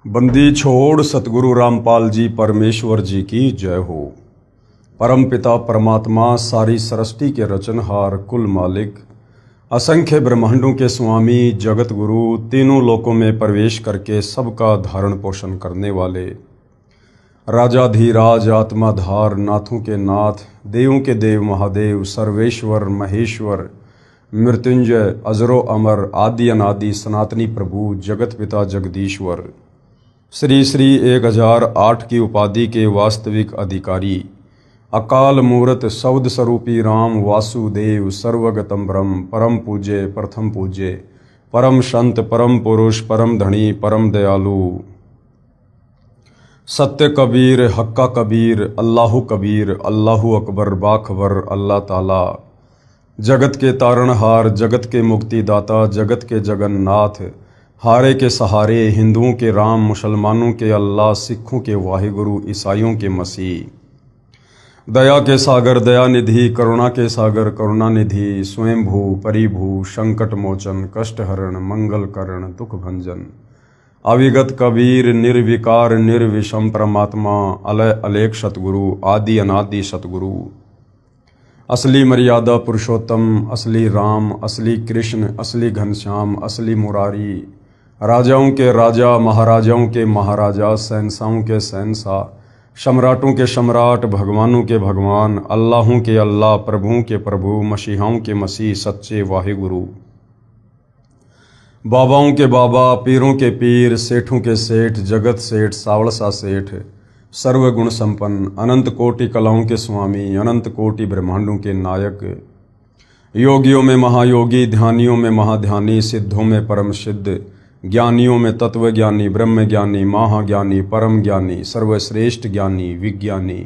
बंदी छोड़ सतगुरु रामपाल जी परमेश्वर जी की जय हो। परम पिता परमात्मा सारी सृष्टि के रचनहार कुल मालिक असंख्य ब्रह्मांडों के स्वामी जगत गुरु तीनों लोकों में प्रवेश करके सबका धारण पोषण करने वाले राजाधीराज आत्माधार नाथों के नाथ देवों के देव महादेव सर्वेश्वर महेश्वर मृत्युंजय अजरो अमर आदि अनादि सनातनी प्रभु जगत पिता जगदीश्वर श्री श्री 1008 की उपाधि के वास्तविक अधिकारी अकाल मूर्त शब्द स्वरूपी राम वासुदेव सर्वगतम ब्रह्म परम पूज्य प्रथम पूज्य परम संत परम पुरुष परम धनी परम दयालु सत्य कबीर हक्का कबीर अल्लाहु अकबर बाखबर अल्लाह ताला जगत के तारणहार जगत के मुक्तिदाता जगत के जगन्नाथ हारे के सहारे हिंदुओं के राम मुसलमानों के अल्लाह सिखों के वाहिगुरु ईसाइयों के मसीह दया के सागर दयानिधि करुणा के सागर करुणानिधि स्वयंभू परिभू संकट मोचन कष्टहरण मंगल करण दुख भंजन अविगत कबीर निर्विकार निर्विषम परमात्मा अलय अलेख सतगुरु आदि अनादि सतगुरु असली मर्यादा पुरुषोत्तम असली राम असली कृष्ण असली घनश्याम असली मुरारी राजाओं के राजा महाराजाओं के महाराजा शहंशाहों के शहंशाह सम्राटों के सम्राट भगवानों के भगवान अल्लाहों के अल्लाह प्रभुओं के प्रभु मसीहाओं के मसीह सच्चे वाहिगुरु बाबाओं के बाबा पीरों के पीर सेठों के सेठ जगत सेठ सावड़सा सेठ सर्वगुण संपन्न अनंत कोटि कलाओं के स्वामी अनंत कोटि ब्रह्मांडों के नायक योगियों में महायोगी ध्यानियों में महाध्यानी सिद्धों में परम सिद्ध ज्ञानियों में तत्व ज्ञानी ब्रह्म ज्ञानी महाज्ञानी परम ज्ञानी सर्वश्रेष्ठ ज्ञानी विज्ञानी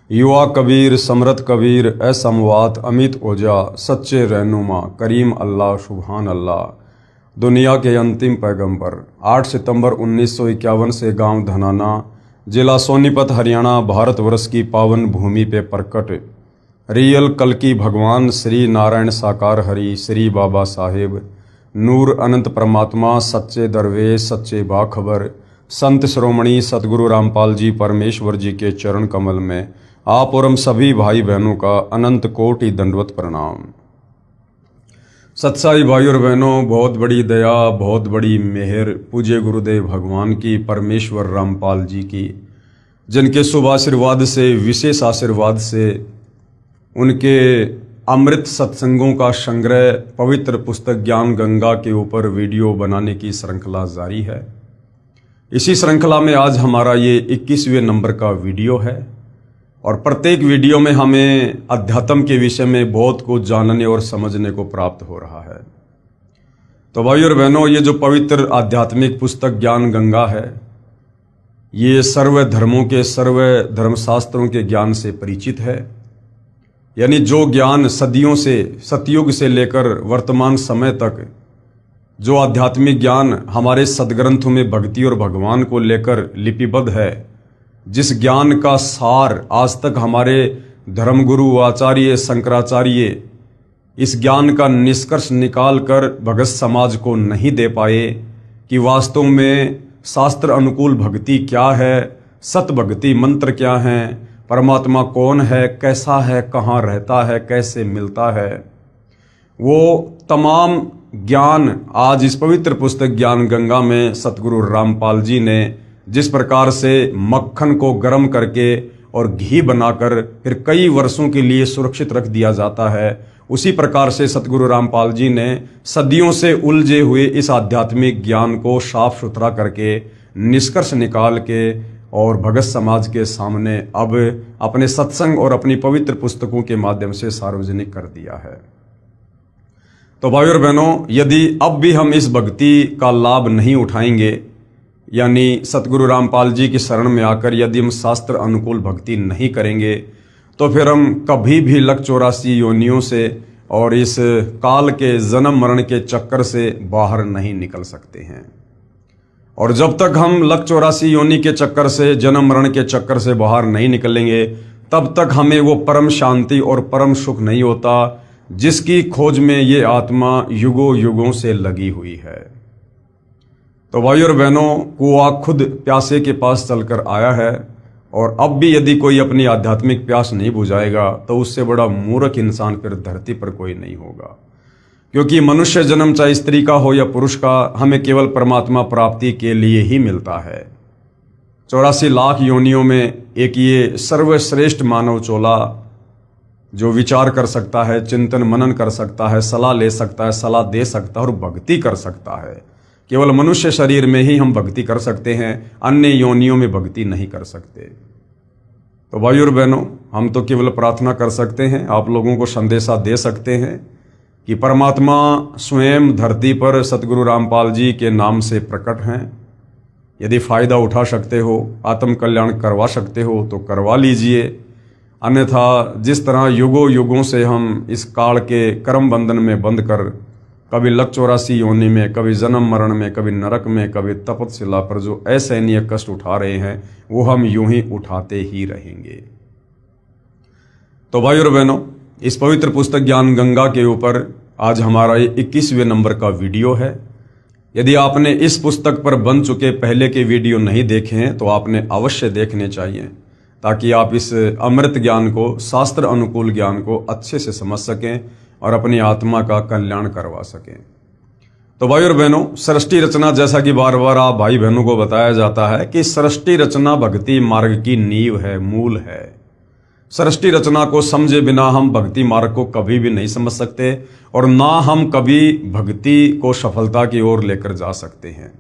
युवा कबीर समृत कबीर असमवात अमित ओजा सच्चे रहनुमा करीम अल्लाह सुभान अल्लाह दुनिया के अंतिम पैगंबर 8 सितंबर 1951 से गांव धनाना जिला सोनीपत हरियाणा भारतवर्ष की पावन भूमि पे प्रकट रियल कल्कि भगवान श्री नारायण साकार हरि श्री बाबा साहेब नूर अनंत परमात्मा सच्चे दरवेश सच्चे बाखबर संत श्रोमणी सतगुरु रामपाल जी परमेश्वर जी के चरण कमल में आप और हम सभी भाई बहनों का अनंत कोटि दंडवत प्रणाम। सत्साई भाई और बहनों, बहुत बड़ी दया बहुत बड़ी मेहर पूज्य गुरुदेव भगवान की परमेश्वर रामपाल जी की, जिनके शुभ आशीर्वाद से विशेष आशीर्वाद से उनके अमृत सत्संगों का संग्रह पवित्र पुस्तक ज्ञान गंगा के ऊपर वीडियो बनाने की श्रृंखला जारी है। इसी श्रृंखला में आज हमारा ये 21वें नंबर का वीडियो है और प्रत्येक वीडियो में हमें अध्यात्म के विषय में बहुत कुछ जानने और समझने को प्राप्त हो रहा है। तो भाई और बहनों, ये जो पवित्र आध्यात्मिक पुस्तक ज्ञान गंगा है, ये सर्व धर्मों के सर्व धर्मशास्त्रों के ज्ञान से परिचित है। यानी जो ज्ञान सदियों से सतयुग से लेकर वर्तमान समय तक जो आध्यात्मिक ज्ञान हमारे सदग्रंथों में भक्ति और भगवान को लेकर लिपिबद्ध है, जिस ज्ञान का सार आज तक हमारे धर्मगुरु आचार्य शंकराचार्य इस ज्ञान का निष्कर्ष निकाल कर भगत समाज को नहीं दे पाए कि वास्तव में शास्त्र अनुकूल भक्ति क्या है, सत भक्ति मंत्र क्या हैं, परमात्मा कौन है, कैसा है, कहाँ रहता है, कैसे मिलता है, वो तमाम ज्ञान आज इस पवित्र पुस्तक ज्ञान गंगा में सतगुरु रामपाल जी ने जिस प्रकार से मक्खन को गर्म करके और घी बनाकर फिर कई वर्षों के लिए सुरक्षित रख दिया जाता है, उसी प्रकार से सतगुरु रामपाल जी ने सदियों से उलझे हुए इस आध्यात्मिक ज्ञान को साफ सुथरा करके निष्कर्ष निकाल के और भगत समाज के सामने अब अपने सत्संग और अपनी पवित्र पुस्तकों के माध्यम से सार्वजनिक कर दिया है। तो भाई और बहनों, यदि अब भी हम इस भक्ति का लाभ नहीं उठाएंगे, यानी सतगुरु रामपाल जी की शरण में आकर यदि हम शास्त्र अनुकूल भक्ति नहीं करेंगे, तो फिर हम कभी भी लक 84 योनियों से और इस काल के जन्म मरण के चक्कर से बाहर नहीं निकल सकते हैं। और जब तक हम लक 84 योनि के चक्कर से जन्म मरण के चक्कर से बाहर नहीं निकलेंगे, तब तक हमें वो परम शांति और परम सुख नहीं होता जिसकी खोज में ये आत्मा युगों युगों से लगी हुई है। तो भाइयों और बहनों, कुआं खुद प्यासे के पास चलकर आया है, और अब भी यदि कोई अपनी आध्यात्मिक प्यास नहीं बुझाएगा तो उससे बड़ा मूर्ख इंसान फिर धरती पर कोई नहीं होगा। क्योंकि मनुष्य जन्म चाहे स्त्री का हो या पुरुष का, हमें केवल परमात्मा प्राप्ति के लिए ही मिलता है। 84 लाख योनियों में एक ये सर्वश्रेष्ठ मानव चोला जो विचार कर सकता है, चिंतन मनन कर सकता है, सलाह ले सकता है, सलाह दे सकता है और भक्ति कर सकता है। केवल मनुष्य शरीर में ही हम भक्ति कर सकते हैं, अन्य योनियों में भक्ति नहीं कर सकते। तो भाइयों और बहनों, हम तो केवल प्रार्थना कर सकते हैं, आप लोगों को संदेशा दे सकते हैं कि परमात्मा स्वयं धरती पर सतगुरु रामपाल जी के नाम से प्रकट हैं। यदि फ़ायदा उठा सकते हो, आत्म कल्याण करवा सकते हो तो करवा लीजिए, अन्यथा जिस तरह युगों युगों से हम इस काल के कर्म बंधन में बंध कर कभी लक 84 योनि में, कभी जन्म मरण में, कभी नरक में, कभी तपतशिला पर जो असहनीय कष्ट उठा रहे हैं, वो हम यूं ही उठाते ही रहेंगे। तो भाइयों और बहनों, इस पवित्र पुस्तक ज्ञान गंगा के ऊपर आज हमारा ये 21वें नंबर का वीडियो है। यदि आपने इस पुस्तक पर बन चुके पहले के वीडियो नहीं देखे हैं तो आपने अवश्य देखने चाहिए, ताकि आप इस अमृत ज्ञान को, शास्त्र अनुकूल ज्ञान को अच्छे से समझ सकें और अपनी आत्मा का कल्याण करवा सकें। तो भाई और बहनों, सृष्टि रचना, जैसा कि बार बार आप भाई बहनों को बताया जाता है कि सृष्टि रचना भक्ति मार्ग की नींव है, मूल है। सृष्टि रचना को समझे बिना हम भक्ति मार्ग को कभी भी नहीं समझ सकते और ना हम कभी भक्ति को सफलता की ओर लेकर जा सकते हैं,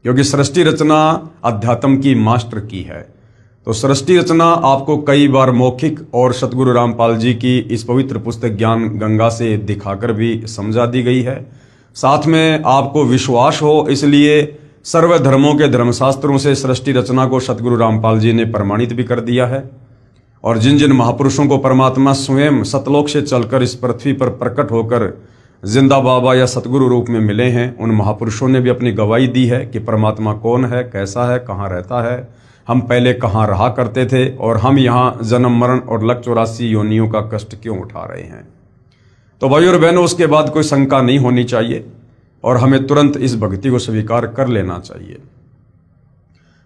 क्योंकि सृष्टि रचना अध्यात्म की मास्टर की है। तो सृष्टि रचना आपको कई बार मौखिक और सतगुरु रामपाल जी की इस पवित्र पुस्तक ज्ञान गंगा से दिखाकर भी समझा दी गई है। साथ में आपको विश्वास हो, इसलिए सर्व धर्मों के धर्मशास्त्रों से सृष्टि रचना को सतगुरु रामपाल जी ने प्रमाणित भी कर दिया है। और जिन जिन महापुरुषों को परमात्मा स्वयं सतलोक से चलकर इस पृथ्वी पर प्रकट होकर जिंदा बाबा या सतगुरु रूप में मिले हैं, उन महापुरुषों ने भी अपनी गवाही दी है कि परमात्मा कौन है, कैसा है, कहाँ रहता है, हम पहले कहाँ रहा करते थे और हम यहाँ जन्म मरण और लक 84 योनियों का कष्ट क्यों उठा रहे हैं। तो भाइयों और बहनों, उसके बाद कोई शंका नहीं होनी चाहिए और हमें तुरंत इस भक्ति को स्वीकार कर लेना चाहिए।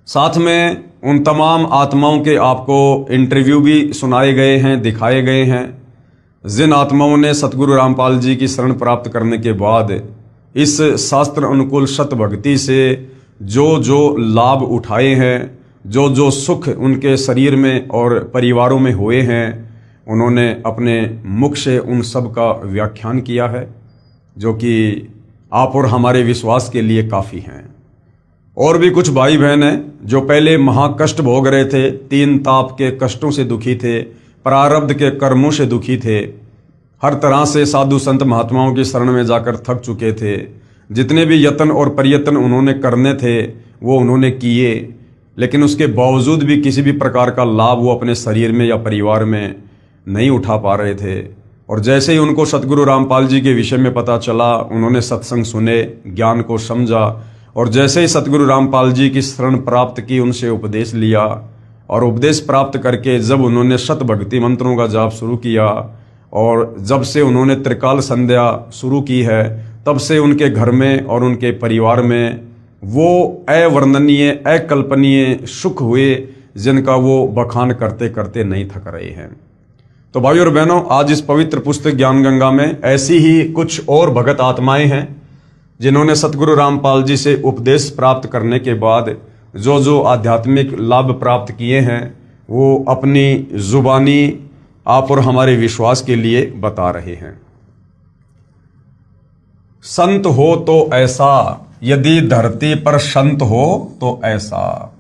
साथ में उन तमाम आत्माओं के आपको इंटरव्यू भी सुनाए गए हैं, दिखाए गए हैं, जिन आत्माओं ने सतगुरु रामपाल जी की शरण प्राप्त करने के बाद इस शास्त्र अनुकूल सत भक्ति से जो जो लाभ उठाए हैं, जो जो सुख उनके शरीर में और परिवारों में हुए हैं, उन्होंने अपने मुख से उन सब का व्याख्यान किया है, जो कि आप और हमारे विश्वास के लिए काफ़ी हैं। और भी कुछ भाई बहन हैं जो पहले महाकष्ट भोग रहे थे, 3 ताप के कष्टों से दुखी थे, प्रारब्ध के कर्मों से दुखी थे, हर तरह से साधु संत महात्माओं की शरण में जाकर थक चुके थे। जितने भी यत्न और प्रयत्न उन्होंने करने थे वो उन्होंने किए, लेकिन उसके बावजूद भी किसी भी प्रकार का लाभ वो अपने शरीर में या परिवार में नहीं उठा पा रहे थे। और जैसे ही उनको सतगुरु रामपाल जी के विषय में पता चला, उन्होंने सत्संग सुने, ज्ञान को समझा और जैसे ही सतगुरु रामपाल जी की शरण प्राप्त की, उनसे उपदेश लिया और उपदेश प्राप्त करके जब उन्होंने शत भक्ति मंत्रों का जाप शुरू किया और जब से उन्होंने त्रिकाल संध्या शुरू की है, तब से उनके घर में और उनके परिवार में वो अवर्णनीय, अकल्पनीय सुख हुए, जिनका वो बखान करते करते नहीं थक रहे हैं। तो भाइयों और बहनों, आज इस पवित्र पुस्तक ज्ञान गंगा में ऐसी ही कुछ और भगत आत्माएं हैं जिन्होंने सतगुरु रामपाल जी से उपदेश प्राप्त करने के बाद जो जो आध्यात्मिक लाभ प्राप्त किए हैं, वो अपनी जुबानी आप और हमारे विश्वास के लिए बता रहे हैं। संत हो तो ऐसा, यदि धरती पर संत हो तो ऐसा।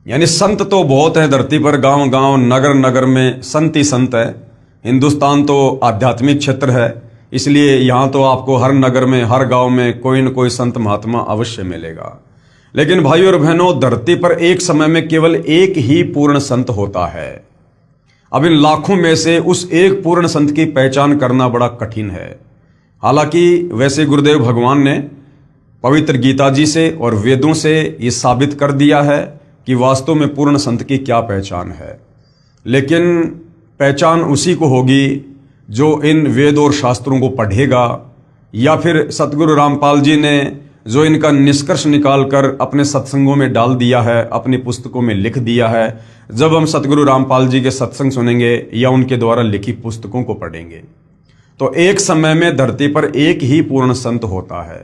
यानी संत तो बहुत है धरती पर, गांव गांव, नगर नगर में संत ही संत है। हिंदुस्तान तो आध्यात्मिक क्षेत्र है, इसलिए यहाँ तो आपको हर नगर में, हर गांव में कोई न कोई संत महात्मा अवश्य मिलेगा। लेकिन भाइयों और बहनों, धरती पर एक समय में केवल एक ही पूर्ण संत होता है। अब इन लाखों में से उस एक पूर्ण संत की पहचान करना बड़ा कठिन है। हालांकि वैसे गुरुदेव भगवान ने पवित्र गीता जी से और वेदों से ये साबित कर दिया है कि वास्तव में पूर्ण संत की क्या पहचान है। लेकिन पहचान उसी को होगी जो इन वेद और शास्त्रों को पढ़ेगा, या फिर सतगुरु रामपाल जी ने जो इनका निष्कर्ष निकालकर अपने सत्संगों में डाल दिया है, अपनी पुस्तकों में लिख दिया है। जब हम सतगुरु रामपाल जी के सत्संग सुनेंगे या उनके द्वारा लिखी पुस्तकों को पढ़ेंगे तो एक समय में धरती पर एक ही पूर्ण संत होता है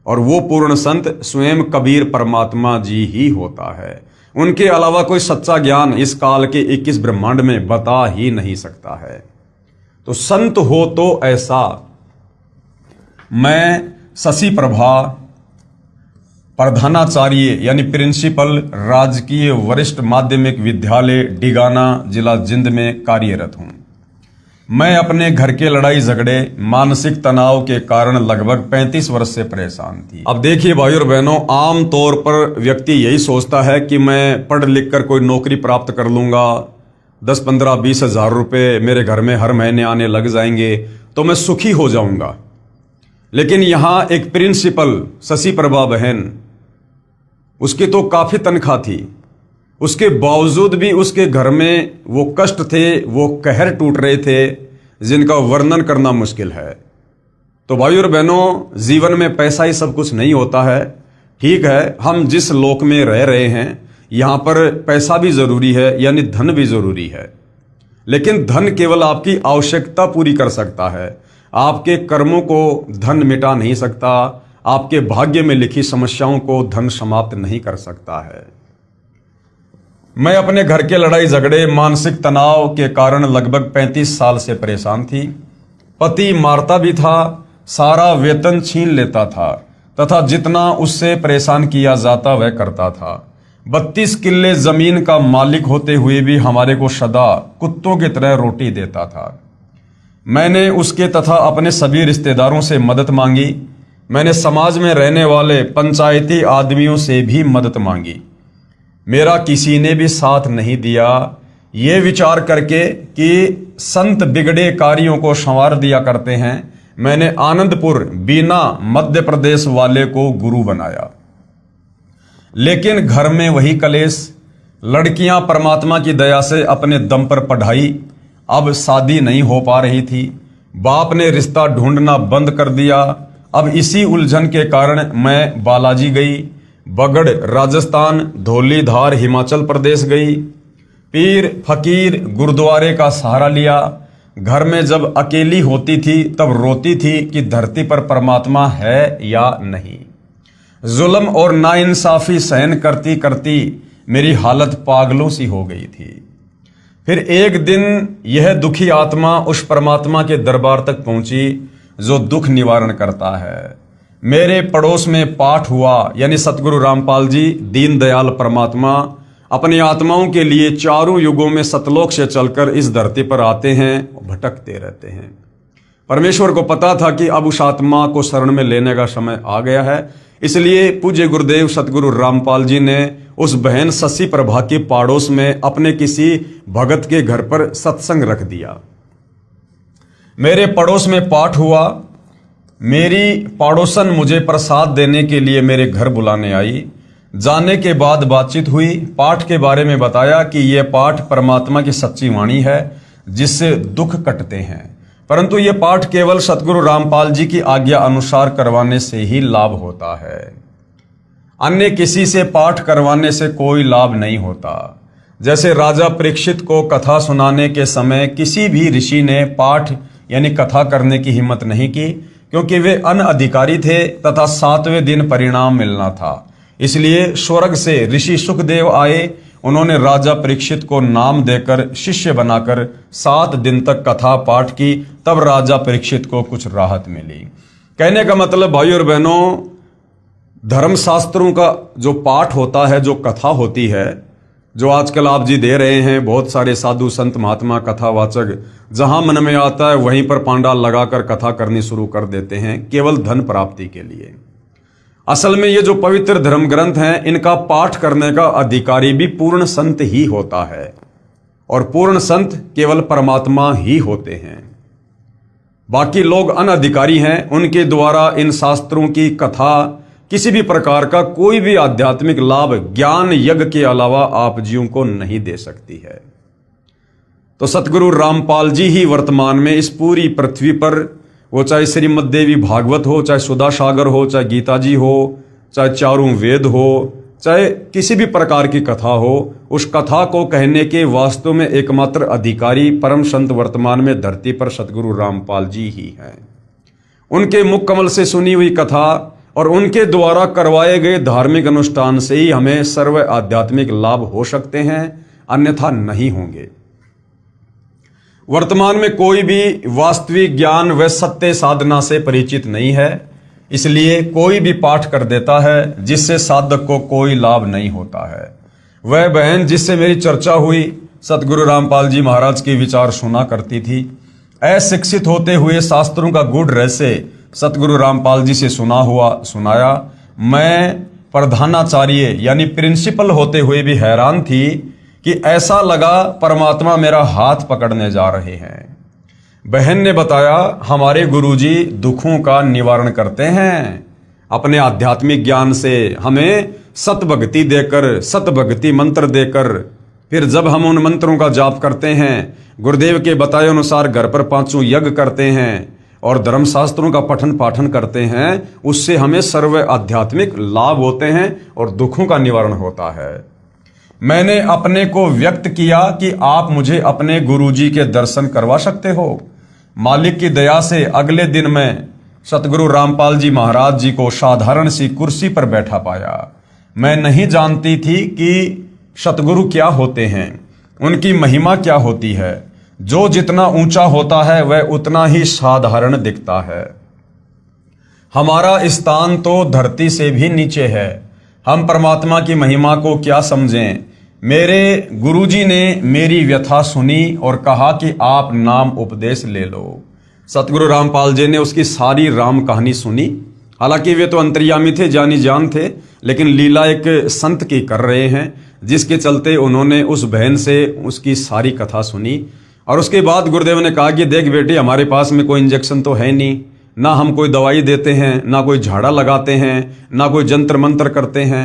और वो पूर्ण संत स्वयं कबीर परमात्मा जी ही होता है। उनके अलावा कोई सच्चा ज्ञान इस काल के 21 ब्रह्मांड में बता ही नहीं सकता है। तो संत हो तो ऐसा। मैं शशि प्रभा, प्रधानाचार्य यानी प्रिंसिपल, राजकीय वरिष्ठ माध्यमिक विद्यालय डिगाना, जिला जिंद में कार्यरत हूं। मैं अपने घर के लड़ाई झगड़े, मानसिक तनाव के कारण लगभग 35 वर्ष से परेशान थी। अब देखिए भाई और बहनों, आम तौर पर व्यक्ति यही सोचता है कि मैं पढ़ लिख कर कोई नौकरी प्राप्त कर लूंगा, 10, 15, 20 हजार रुपये मेरे घर में हर महीने आने लग जाएंगे तो मैं सुखी हो जाऊंगा। लेकिन यहां एक प्रिंसिपल शशि प्रभा बहन, उसकी तो काफी तनख्वाह थी, उसके बावजूद भी उसके घर में वो कष्ट थे, वो कहर टूट रहे थे जिनका वर्णन करना मुश्किल है। तो भाई और बहनों, जीवन में पैसा ही सब कुछ नहीं होता है। ठीक है, हम जिस लोक में रह रहे हैं यहां पर पैसा भी जरूरी है, यानी धन भी जरूरी है। लेकिन धन केवल आपकी आवश्यकता पूरी कर सकता है, आपके कर्मों को धन मिटा नहीं सकता, आपके भाग्य में लिखी समस्याओं को धन समाप्त नहीं कर सकता है। मैं अपने घर के लड़ाई झगड़े, मानसिक तनाव के कारण लगभग 35 साल से परेशान थी। पति मारता भी था, सारा वेतन छीन लेता था तथा जितना उससे परेशान किया जाता वह करता था। 32 किल्ले जमीन का मालिक होते हुए भी हमारे को सदा कुत्तों की तरह रोटी देता था। मैंने उसके तथा अपने सभी रिश्तेदारों से मदद मांगी। मैंने समाज में रहने वाले पंचायती आदमियों से भी मदद मांगी। मेरा किसी ने भी साथ नहीं दिया। ये विचार करके कि संत बिगड़े कार्यों को संवार दिया करते हैं, मैंने आनंदपुर बीना मध्य प्रदेश वाले को गुरु बनाया। लेकिन घर में वही कलेश। लड़कियां परमात्मा की दया से अपने दम पर पढ़ाई, अब शादी नहीं हो पा रही थी। बाप ने रिश्ता ढूंढना बंद कर दिया। अब इसी उलझन के कारण मैं बालाजी गई, बगड़ राजस्थान, धौलीधार हिमाचल प्रदेश गई। पीर फकीर गुरुद्वारे का सहारा लिया। घर में जब अकेली होती थी तब रोती थी कि धरती पर परमात्मा है या नहीं। जुल्म और नाइंसाफी सहन करती करती मेरी हालत पागलों सी हो गई थी। फिर एक दिन यह दुखी आत्मा उस परमात्मा के दरबार तक पहुंची जो दुख निवारण करता है। मेरे पड़ोस में पाठ हुआ, यानी सतगुरु रामपाल जी दीनदयाल परमात्मा अपनी आत्माओं के लिए चारों युगों में सतलोक से चलकर इस धरती पर आते हैं, भटकते रहते हैं। परमेश्वर को पता था कि अब उस आत्मा को शरण में लेने का समय आ गया है, इसलिए पूज्य गुरुदेव सतगुरु रामपाल जी ने उस बहन शशि प्रभा के पड़ोस में अपने किसी भगत के घर पर सत्संग रख दिया। मेरे पड़ोस में पाठ हुआ। मेरी पड़ोसन मुझे प्रसाद देने के लिए मेरे घर बुलाने आई। जाने के बाद बातचीत हुई। पाठ के बारे में बताया कि यह पाठ परमात्मा की सच्ची वाणी है जिससे दुख कटते हैं, परंतु यह पाठ केवल सतगुरु रामपाल जी की आज्ञा अनुसार करवाने से ही लाभ होता है। अन्य किसी से पाठ करवाने से कोई लाभ नहीं होता। जैसे राजा परीक्षित को कथा सुनाने के समय किसी भी ऋषि ने पाठ यानी कथा करने की हिम्मत नहीं की, क्योंकि वे अनअधिकारी थे तथा 7वें दिन परिणाम मिलना था। इसलिए स्वर्ग से ऋषि सुखदेव आए। उन्होंने राजा परीक्षित को नाम देकर शिष्य बनाकर 7 दिन तक कथा पाठ की, तब राजा परीक्षित को कुछ राहत मिली। कहने का मतलब भाई और बहनों, धर्मशास्त्रों का जो पाठ होता है, जो कथा होती है, जो आजकल आप जी दे रहे हैं, बहुत सारे साधु संत महात्मा कथावाचक जहां मन में आता है वहीं पर पांडाल लगाकर कथा करनी शुरू कर देते हैं, केवल धन प्राप्ति के लिए। असल में ये जो पवित्र धर्म ग्रंथ हैं, इनका पाठ करने का अधिकारी भी पूर्ण संत ही होता है, और पूर्ण संत केवल परमात्मा ही होते हैं। बाकी लोग अनधिकारी हैं, उनके द्वारा इन शास्त्रों की कथा किसी भी प्रकार का कोई भी आध्यात्मिक लाभ ज्ञान यज्ञ के अलावा आप जीवों को नहीं दे सकती है। तो सतगुरु रामपाल जी ही वर्तमान में इस पूरी पृथ्वी पर वो चाहे श्रीमद् देवी भागवत हो, चाहे सुधा सागर हो, चाहे गीता जी हो, चाहे चारों वेद हो, चाहे किसी भी प्रकार की कथा हो, उस कथा को कहने के वास्तव में एकमात्र अधिकारी परम संत वर्तमान में धरती पर सतगुरु रामपाल जी ही हैं। उनके मुख कमल से सुनी हुई कथा और उनके द्वारा करवाए गए धार्मिक अनुष्ठान से ही हमें सर्व आध्यात्मिक लाभ हो सकते हैं, अन्यथा नहीं होंगे। वर्तमान में कोई भी वास्तविक ज्ञान व सत्य साधना से परिचित नहीं है, इसलिए कोई भी पाठ कर देता है जिससे साधक को कोई लाभ नहीं होता है। वह बहन जिससे मेरी चर्चा हुई सतगुरु रामपाल जी महाराज के विचार सुना करती थी। अशिक्षित होते हुए शास्त्रों का गूढ़ रहस्य सतगुरु रामपाल जी से सुनाया। मैं प्रधानाचार्य यानी प्रिंसिपल होते हुए भी हैरान थी कि ऐसा लगा परमात्मा मेरा हाथ पकड़ने जा रहे हैं। बहन ने बताया, हमारे गुरुजी दुखों का निवारण करते हैं। अपने आध्यात्मिक ज्ञान से हमें सतभक्ति देकर, सतभक्ति मंत्र देकर, फिर जब हम उन मंत्रों का जाप करते हैं, गुरुदेव के बताए अनुसार घर पर 5 यज्ञ करते हैं और धर्मशास्त्रों का पठन पाठन करते हैं, उससे हमें सर्व आध्यात्मिक लाभ होते हैं और दुखों का निवारण होता है। मैंने अपने को व्यक्त किया कि आप मुझे अपने गुरुजी के दर्शन करवा सकते हो। मालिक की दया से अगले दिन मैं सतगुरु रामपाल जी महाराज जी को साधारण सी कुर्सी पर बैठा पाया। मैं नहीं जानती थी कि सतगुरु क्या होते हैं, उनकी महिमा क्या होती है। जो जितना ऊंचा होता है वह उतना ही साधारण दिखता है। हमारा स्थान तो धरती से भी नीचे है। हम परमात्मा की महिमा को क्या समझें। मेरे गुरुजी ने मेरी व्यथा सुनी और कहा कि आप नाम उपदेश ले लो। सतगुरु रामपाल जी ने उसकी सारी राम कहानी सुनी। हालांकि वे तो अंतर्यामी थे, जानी जान थे, लेकिन लीला एक संत की कर रहे हैं, जिसके चलते उन्होंने उस बहन से उसकी सारी कथा सुनी। और उसके बाद गुरुदेव ने कहा कि देख बेटी, हमारे पास में कोई इंजेक्शन तो है नहीं, ना हम कोई दवाई देते हैं, ना कोई झाड़ा लगाते हैं, ना कोई जंत्र मंत्र करते हैं।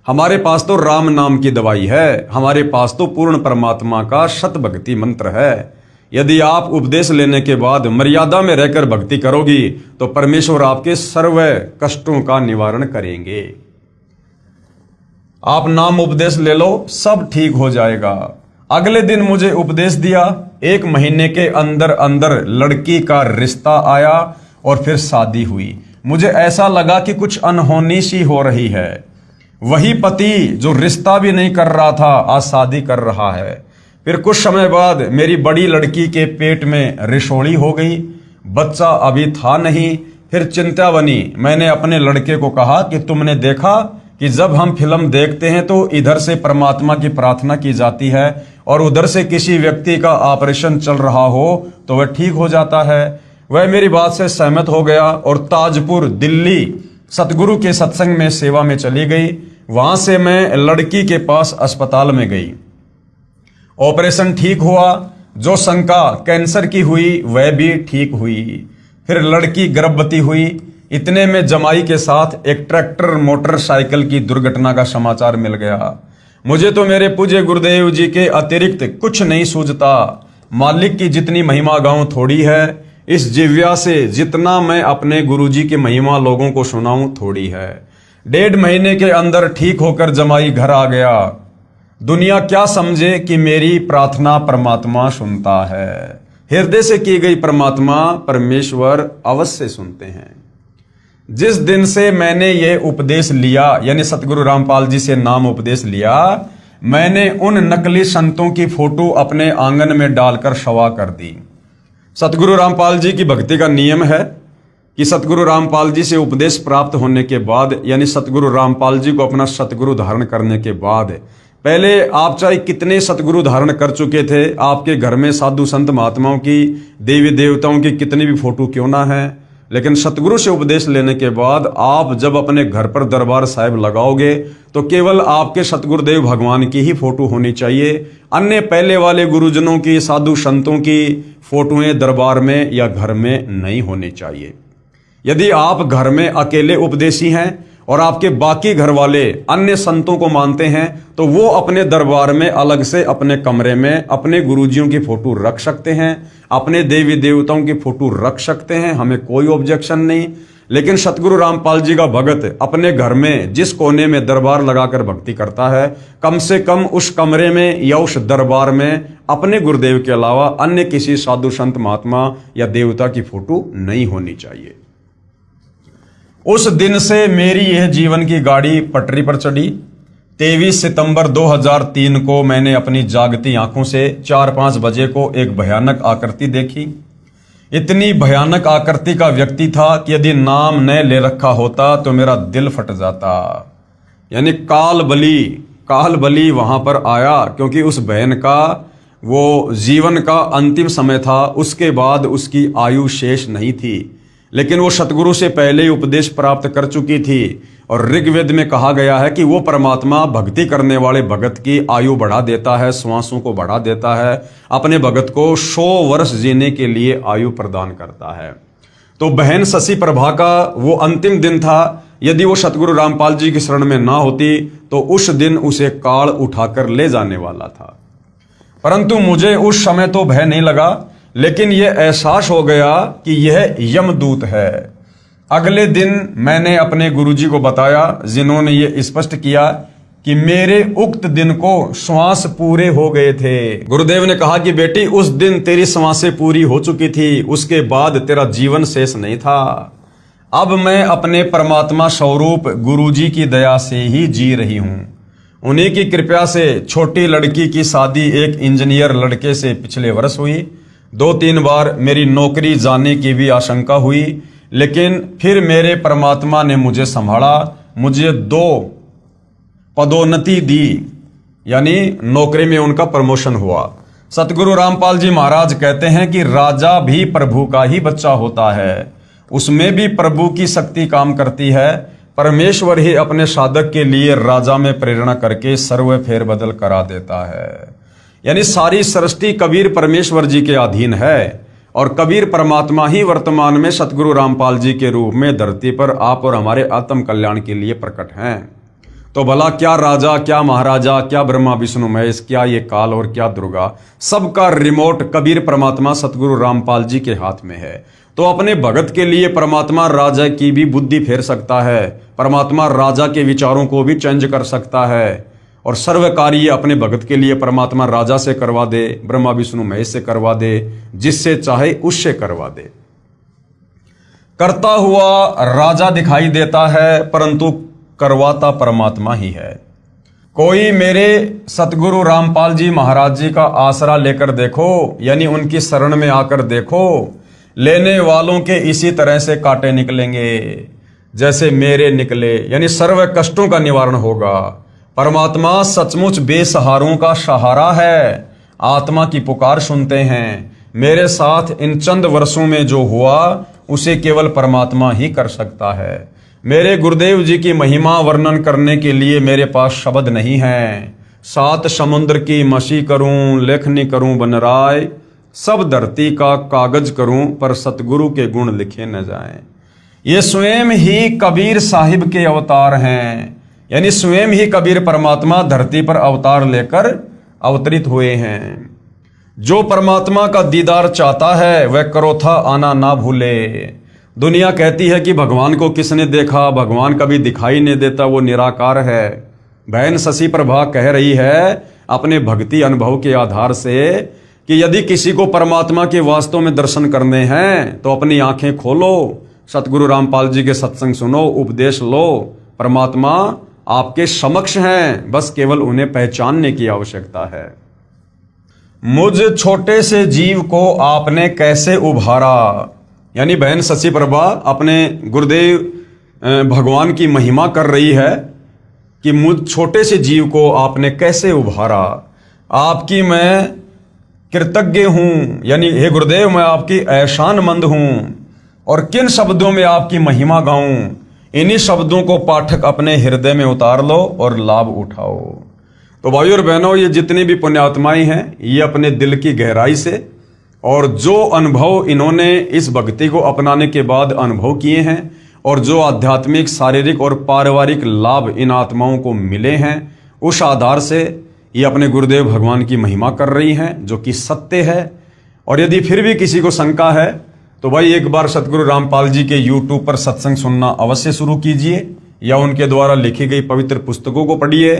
हमारे पास तो राम नाम की दवाई है, हमारे पास तो पूर्ण परमात्मा का शत भक्ति मंत्र है। यदि आप उपदेश लेने के बाद मर्यादा में रहकर भक्ति करोगी तो परमेश्वर आपके सर्व कष्टों का निवारण करेंगे। आप नाम उपदेश ले लो, सब ठीक हो जाएगा। अगले दिन मुझे उपदेश दिया। 1 महीने के अंदर अंदर लड़की का रिश्ता आया और फिर शादी हुई। मुझे ऐसा लगा कि कुछ अनहोनी सी हो रही है। वही पति जो रिश्ता भी नहीं कर रहा था आज शादी कर रहा है। फिर कुछ समय बाद मेरी बड़ी लड़की के पेट में रिशोड़ी हो गई, बच्चा अभी था नहीं। फिर चिंता बनी। मैंने अपने लड़के को कहा कि तुमने देखा कि जब हम फिल्म देखते हैं तो इधर से परमात्मा की प्रार्थना की जाती है और उधर से किसी व्यक्ति का ऑपरेशन चल रहा हो तो वह ठीक हो जाता है। वह मेरी बात से सहमत हो गया और ताजपुर दिल्ली सतगुरु के सत्संग में सेवा में चली गई। वहां से मैं लड़की के पास अस्पताल में गई। ऑपरेशन ठीक हुआ। जो शंका कैंसर की हुई वह भी ठीक हुई। फिर लड़की गर्भवती हुई। इतने में जमाई के साथ एक ट्रैक्टर मोटरसाइकिल की दुर्घटना का समाचार मिल गया। मुझे तो मेरे पूज्य गुरुदेव जी के अतिरिक्त कुछ नहीं सूझता। मालिक की जितनी महिमा गाऊं थोड़ी है। इस जिव्या से जितना मैं अपने गुरुजी की महिमा लोगों को सुनाऊं थोड़ी है। 1.5 महीने के अंदर ठीक होकर जमाई घर आ गया। दुनिया क्या समझे कि मेरी प्रार्थना परमात्मा सुनता है। हृदय से की गई परमात्मा परमेश्वर अवश्य सुनते हैं। जिस दिन से मैंने ये उपदेश लिया, यानी सतगुरु रामपाल जी से नाम उपदेश लिया, मैंने उन नकली संतों की फोटो अपने आंगन में डालकर शवा कर दी। सतगुरु रामपाल जी की भक्ति का नियम है कि सतगुरु रामपाल जी से उपदेश प्राप्त होने के बाद, यानी सतगुरु रामपाल जी को अपना सतगुरु धारण करने के बाद, पहले आप चाहे कितने सतगुरु धारण कर चुके थे, आपके घर में साधु संत महात्माओं की, देवी देवताओं की कितनी भी फोटो क्यों ना है, लेकिन सतगुरु से उपदेश लेने के बाद आप जब अपने घर पर दरबार साहिब लगाओगे तो केवल आपके सतगुरुदेव भगवान की ही फोटो होनी चाहिए। अन्य पहले वाले गुरुजनों की, साधु संतों की फोटोएं दरबार में या घर में नहीं होनी चाहिए। यदि आप घर में अकेले उपदेशी हैं और आपके बाकी घर वाले अन्य संतों को मानते हैं, तो वो अपने दरबार में अलग से अपने कमरे में अपने गुरुजियों की फोटो रख सकते हैं, अपने देवी देवताओं की फोटो रख सकते हैं, हमें कोई ऑब्जेक्शन नहीं। लेकिन सतगुरु रामपाल जी का भगत अपने घर में जिस कोने में दरबार लगाकर भक्ति करता है, कम से कम उस कमरे में या उस दरबार में अपने गुरुदेव के अलावा अन्य किसी साधु संत महात्मा या देवता की फोटो नहीं होनी चाहिए। उस दिन से मेरी यह जीवन की गाड़ी पटरी पर चढ़ी। 23 सितंबर 2003 को मैंने अपनी जागती आंखों से 4-5 बजे को एक भयानक आकृति देखी। इतनी भयानक आकृति का व्यक्ति था कि यदि नाम न ले रखा होता तो मेरा दिल फट जाता। यानी काल बली वहां पर आया, क्योंकि उस बहन का वो जीवन का अंतिम समय था, उसके बाद उसकी आयु शेष नहीं थी। लेकिन वो सतगुरु से पहले ही उपदेश प्राप्त कर चुकी थी और ऋग्वेद में कहा गया है कि वो परमात्मा भक्ति करने वाले भगत की आयु बढ़ा देता है, श्वासों को बढ़ा देता है, अपने भगत को 100 वर्ष जीने के लिए आयु प्रदान करता है। तो बहन शशि प्रभा का वो अंतिम दिन था। यदि वो सतगुरु रामपाल जी की शरण में ना होती तो उस दिन उसे काल उठाकर ले जाने वाला था। परंतु मुझे उस समय तो भय नहीं लगा, लेकिन यह एहसास हो गया कि यह यमदूत है। अगले दिन मैंने अपने गुरुजी को बताया, जिन्होंने ये स्पष्ट किया कि मेरे उक्त दिन को श्वास पूरे हो गए थे। गुरुदेव ने कहा कि बेटी, उस दिन तेरी श्वासें पूरी हो चुकी थी, उसके बाद तेरा जीवन शेष नहीं था। अब मैं अपने परमात्मा स्वरूप गुरुजी की दया से ही जी रही हूं। उन्हीं की कृपा से छोटी लड़की की शादी एक इंजीनियर लड़के से पिछले वर्ष हुई। 2-3 बार मेरी नौकरी जाने की भी आशंका हुई, लेकिन फिर मेरे परमात्मा ने मुझे संभाला, मुझे 2 पदोन्नति दी, यानी नौकरी में उनका प्रमोशन हुआ। सतगुरु रामपाल जी महाराज कहते हैं कि राजा भी प्रभु का ही बच्चा होता है, उसमें भी प्रभु की शक्ति काम करती है। परमेश्वर ही अपने साधक के लिए राजा में प्रेरणा करके सर्व फेरबदल करा देता है। यानी सारी सृष्टि कबीर परमेश्वर जी के अधीन है और कबीर परमात्मा ही वर्तमान में सतगुरु रामपाल जी के रूप में धरती पर आप और हमारे आत्म कल्याण के लिए प्रकट हैं। तो भला क्या राजा, क्या महाराजा, क्या ब्रह्मा विष्णु महेश, क्या ये काल और क्या दुर्गा, सबका रिमोट कबीर परमात्मा सतगुरु रामपाल जी के हाथ में है। तो अपने भगत के लिए परमात्मा राजा की भी बुद्धि फेर सकता है, परमात्मा राजा के विचारों को भी चेंज कर सकता है, और सर्व कार्य अपने भगत के लिए परमात्मा राजा से करवा दे, ब्रह्मा विष्णु महेश से करवा दे, जिससे चाहे उससे करवा दे। करता हुआ राजा दिखाई देता है, परंतु करवाता परमात्मा ही है। कोई मेरे सतगुरु रामपाल जी महाराज जी का आसरा लेकर देखो, यानी उनकी शरण में आकर देखो, लेने वालों के इसी तरह से कांटे निकलेंगे जैसे मेरे निकले, यानी सर्व कष्टों का निवारण होगा। परमात्मा सचमुच बेसहारों का सहारा है, आत्मा की पुकार सुनते हैं। मेरे साथ इन चंद वर्षों में जो हुआ उसे केवल परमात्मा ही कर सकता है। मेरे गुरुदेव जी की महिमा वर्णन करने के लिए मेरे पास शब्द नहीं है। 7 समुद्र की मसी करूं, लेखनी करूं बनराय, सब धरती का कागज करूं, पर सतगुरु के गुण लिखे न जाएं। ये स्वयं ही कबीर साहिब के अवतार हैं, यानी स्वयं ही कबीर परमात्मा धरती पर अवतार लेकर अवतरित हुए हैं। जो परमात्मा का दीदार चाहता है वह करोथा आना ना भूले। दुनिया कहती है कि भगवान को किसने देखा, भगवान कभी दिखाई नहीं देता, वो निराकार है। बहन शशि प्रभा कह रही है अपने भक्ति अनुभव के आधार से कि यदि किसी को परमात्मा के वास्तव में दर्शन करने हैं तो अपनी आंखें खोलो, सतगुरु रामपाल जी के सत्संग सुनो, उपदेश लो। परमात्मा आपके समक्ष हैं, बस केवल उन्हें पहचानने की आवश्यकता है। मुझ छोटे से जीव को आपने कैसे उभारा, यानी बहन शशि प्रभा अपने गुरुदेव भगवान की महिमा कर रही है कि मुझ छोटे से जीव को आपने कैसे उभारा। आपकी मैं कृतज्ञ हूं, यानी हे गुरुदेव मैं आपकी एहसानमंद हूं, और किन शब्दों में आपकी महिमा गाऊं, इन्हीं शब्दों को पाठक अपने हृदय में उतार लो और लाभ उठाओ। तो भाइयों और बहनों, ये जितनी भी पुण्यात्माएं हैं, ये अपने दिल की गहराई से और जो अनुभव इन्होंने इस भक्ति को अपनाने के बाद अनुभव किए हैं और जो आध्यात्मिक, शारीरिक और पारिवारिक लाभ इन आत्माओं को मिले हैं, उस आधार से ये अपने गुरुदेव भगवान की महिमा कर रही हैं, जो कि सत्य है। और यदि फिर भी किसी को शंका है तो भाई एक बार सतगुरु रामपाल जी के यूट्यूब पर सत्संग सुनना अवश्य शुरू कीजिए, या उनके द्वारा लिखी गई पवित्र पुस्तकों को पढ़िए,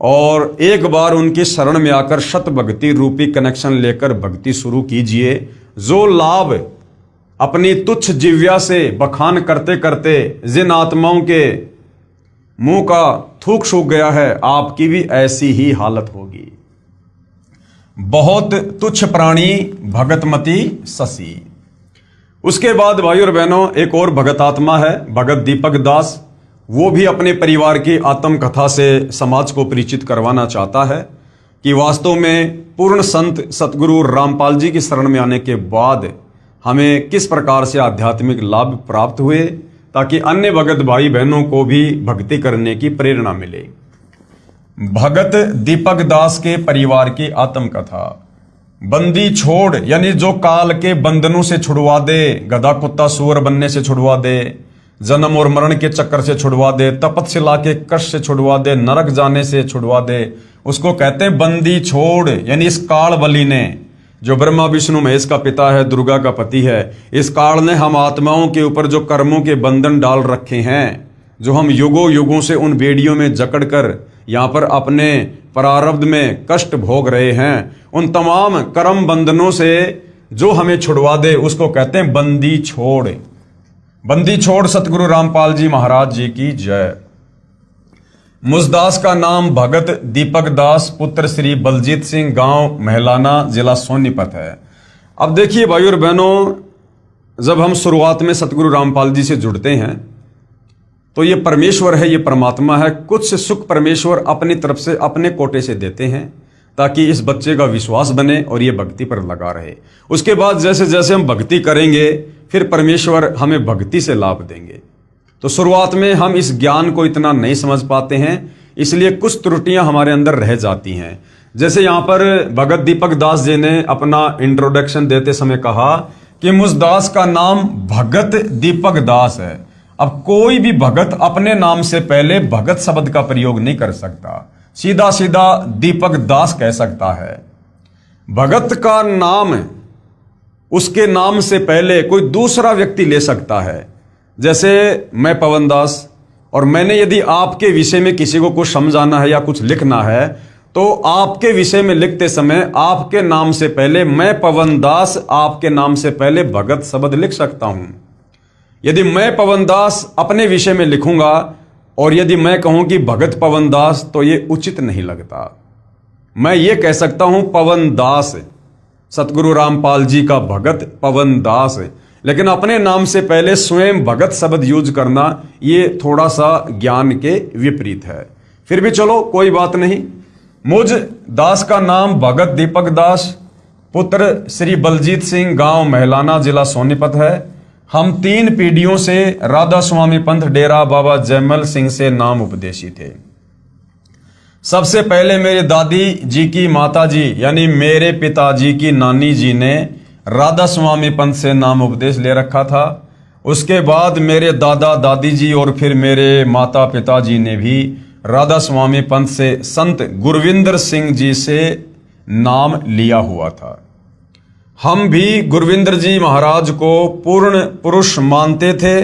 और एक बार उनकी शरण में आकर शत भक्ति रूपी कनेक्शन लेकर भक्ति शुरू कीजिए। जो लाभ अपनी तुच्छ जिव्या से बखान करते करते जिन आत्माओं के मुंह का थूक सूख गया है, आपकी भी ऐसी ही हालत होगी। बहुत तुच्छ प्राणी भगतमती शशि। उसके बाद भाई और बहनों, एक और भगत आत्मा है, भगत दीपक दास। वो भी अपने परिवार की आत्मकथा से समाज को परिचित करवाना चाहता है कि वास्तव में पूर्ण संत सतगुरु रामपाल जी की शरण में आने के बाद हमें किस प्रकार से आध्यात्मिक लाभ प्राप्त हुए, ताकि अन्य भगत भाई बहनों को भी भक्ति करने की प्रेरणा मिले। भगत दीपक दास के परिवार की आत्मकथा। बंदी छोड़, यानी जो काल के बंधनों से छुड़वा दे, गधा कुत्ता सूअर बनने से छुड़वा दे, जन्म और मरण के चक्कर से छुड़वा दे, तपस्या के कष्ट से छुड़वा दे, नरक जाने से छुड़वा दे, उसको कहते हैं बंदी छोड़। यानी इस काल बलि ने, जो ब्रह्मा विष्णु महेश का पिता है, दुर्गा का पति है, इस काल ने हम आत्माओं के ऊपर जो कर्मों के बंधन डाल रखे हैं, जो हम युगों युगों से उन बेड़ियों में जकड़ कर यहाँ पर अपने प्रारब्ध में कष्ट भोग रहे हैं, उन तमाम कर्म बंधनों से जो हमें छुड़वा दे, उसको कहते हैं बंदी छोड़। बंदी छोड़ सतगुरु रामपाल जी महाराज जी की जय। मुझदास का नाम भगत दीपक दास पुत्र श्री बलजीत सिंह, गांव महलाना, जिला सोनीपत है। अब देखिए भाई और बहनों, जब हम शुरुआत में सतगुरु रामपाल जी से जुड़ते हैं तो ये परमेश्वर है, ये परमात्मा है, कुछ सुख परमेश्वर अपनी तरफ से, अपने कोटे से देते हैं, ताकि इस बच्चे का विश्वास बने और ये भक्ति पर लगा रहे। उसके बाद जैसे जैसे हम भक्ति करेंगे, फिर परमेश्वर हमें भक्ति से लाभ देंगे। तो शुरुआत में हम इस ज्ञान को इतना नहीं समझ पाते हैं, इसलिए कुछ त्रुटियां हमारे अंदर रह जाती हैं। जैसे यहाँ पर भगत दीपक दास जी ने अपना इंट्रोडक्शन देते समय कहा कि मुझदास का नाम भगत दीपक दास है। अब कोई भी भगत अपने नाम से पहले भगत शब्द का प्रयोग नहीं कर सकता, सीधा सीधा दीपक दास कह सकता है। भगत का नाम, उसके नाम से पहले कोई दूसरा व्यक्ति ले सकता है। जैसे मैं पवन दास, और मैंने यदि आपके विषय में किसी को कुछ समझाना है या कुछ लिखना है, तो आपके विषय में लिखते समय आपके नाम से पहले मैं पवन दास, आपके नाम से पहले भगत शब्द लिख सकता हूं। यदि मैं पवन दास अपने विषय में लिखूंगा और यदि मैं कहूं कि भगत पवन दास, तो ये उचित नहीं लगता। मैं ये कह सकता हूं पवन दास, सतगुरु रामपाल जी का भगत पवन दास, लेकिन अपने नाम से पहले स्वयं भगत शब्द यूज करना ये थोड़ा सा ज्ञान के विपरीत है। फिर भी चलो कोई बात नहीं। मुझ दास का नाम भगत दीपक दास पुत्र श्री बलजीत सिंह, गांव महलाना, जिला सोनीपत है। हम 3 पीढ़ियों से राधा स्वामी पंथ डेरा बाबा जयमल सिंह से नाम उपदेशी थे। सबसे पहले मेरे दादी जी की माता जी, यानी मेरे पिताजी की नानी जी ने राधा स्वामी पंथ से नाम उपदेश ले रखा था। उसके बाद मेरे दादा दादी जी और फिर मेरे माता पिताजी ने भी राधा स्वामी पंथ से संत गुरविंदर सिंह जी से नाम लिया हुआ था। हम भी गुरविंदर जी महाराज को पूर्ण पुरुष मानते थे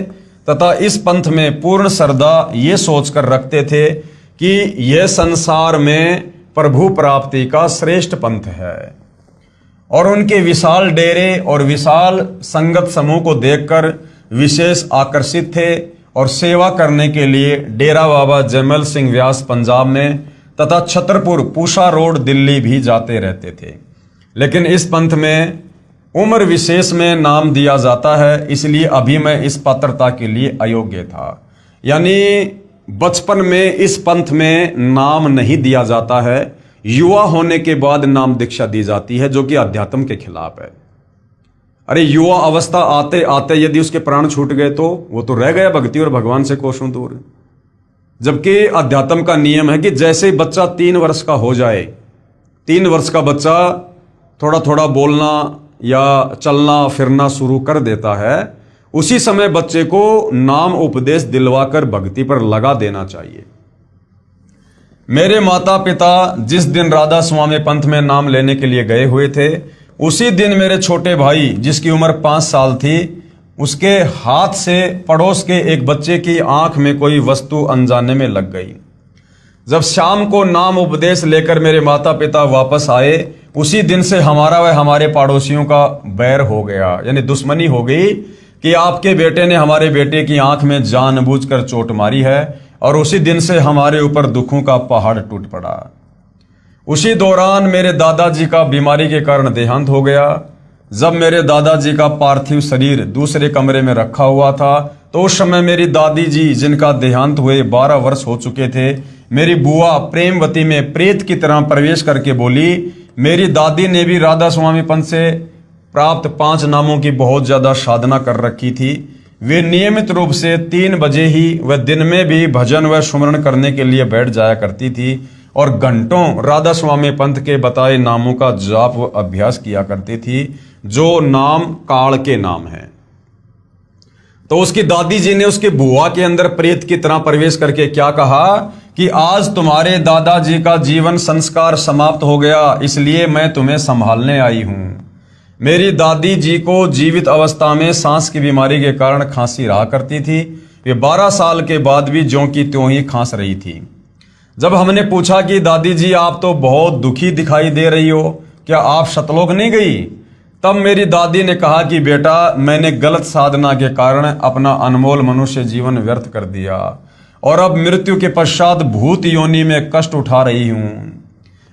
तथा इस पंथ में पूर्ण श्रद्धा ये सोचकर रखते थे कि यह संसार में प्रभु प्राप्ति का श्रेष्ठ पंथ है। और उनके विशाल डेरे और विशाल संगत समूह को देखकर विशेष आकर्षित थे और सेवा करने के लिए डेरा बाबा जयमल सिंह व्यास पंजाब में तथा छतरपुर पूषा रोड दिल्ली भी जाते रहते थे। लेकिन इस पंथ में उम्र विशेष में नाम दिया जाता है, इसलिए अभी मैं इस पात्रता के लिए अयोग्य था। यानी बचपन में इस पंथ में नाम नहीं दिया जाता है, युवा होने के बाद नाम दीक्षा दी जाती है, जो कि अध्यात्म के खिलाफ है। अरे युवा अवस्था आते आते यदि उसके प्राण छूट गए तो वो तो रह गया भक्ति और भगवान से कोसों दूर। जबकि अध्यात्म का नियम है कि जैसे ही बच्चा 3 वर्ष का हो जाए, 3 वर्ष का बच्चा थोड़ा थोड़ा बोलना या चलना फिरना शुरू कर देता है, उसी समय बच्चे को नाम उपदेश दिलवाकर भक्ति पर लगा देना चाहिए। मेरे माता पिता जिस दिन राधा स्वामी पंथ में नाम लेने के लिए गए हुए थे, उसी दिन मेरे छोटे भाई जिसकी उम्र 5 साल थी, उसके हाथ से पड़ोस के एक बच्चे की आंख में कोई वस्तु अनजाने में लग गई। जब शाम को नाम उपदेश लेकर मेरे माता पिता वापस आए, उसी दिन से हमारा व हमारे पड़ोसियों का बैर हो गया, यानी दुश्मनी हो गई कि आपके बेटे ने हमारे बेटे की आंख में जानबूझकर चोट मारी है, और उसी दिन से हमारे ऊपर दुखों का पहाड़ टूट पड़ा। उसी दौरान मेरे दादाजी का बीमारी के कारण देहांत हो गया। जब मेरे दादाजी का पार्थिव शरीर दूसरे कमरे में रखा हुआ था, तो उस समय मेरी दादी जी जिनका देहांत हुए 12 वर्ष हो चुके थे, मेरी बुआ प्रेमवती में प्रेत की तरह प्रवेश करके बोली। मेरी दादी ने भी राधा स्वामी पंथ से प्राप्त 5 नामों की बहुत ज्यादा साधना कर रखी थी। वे नियमित रूप से 3 बजे ही व दिन में भी भजन व सुमरण करने के लिए बैठ जाया करती थी और घंटों राधा स्वामी पंथ के बताए नामों का जाप व अभ्यास किया करती थी, जो नाम काल के नाम हैं। तो उसकी दादी जी ने उसके बुआ के अंदर प्रेत की तरह प्रवेश करके क्या कहा कि आज तुम्हारे दादाजी का जीवन संस्कार समाप्त हो गया, इसलिए मैं तुम्हें संभालने आई हूं। मेरी दादी जी को जीवित अवस्था में सांस की बीमारी के कारण खांसी रहा करती थी। वे 12 साल के बाद भी ज्यों की त्यों ही खांस रही थी। जब हमने पूछा कि दादी जी आप तो बहुत दुखी दिखाई दे रही हो, क्या आप सतलोक नहीं गई? तब मेरी दादी ने कहा कि बेटा, मैंने गलत साधना के कारण अपना अनमोल मनुष्य जीवन व्यर्थ कर दिया और अब मृत्यु के पश्चात भूत योनि में कष्ट उठा रही हूं।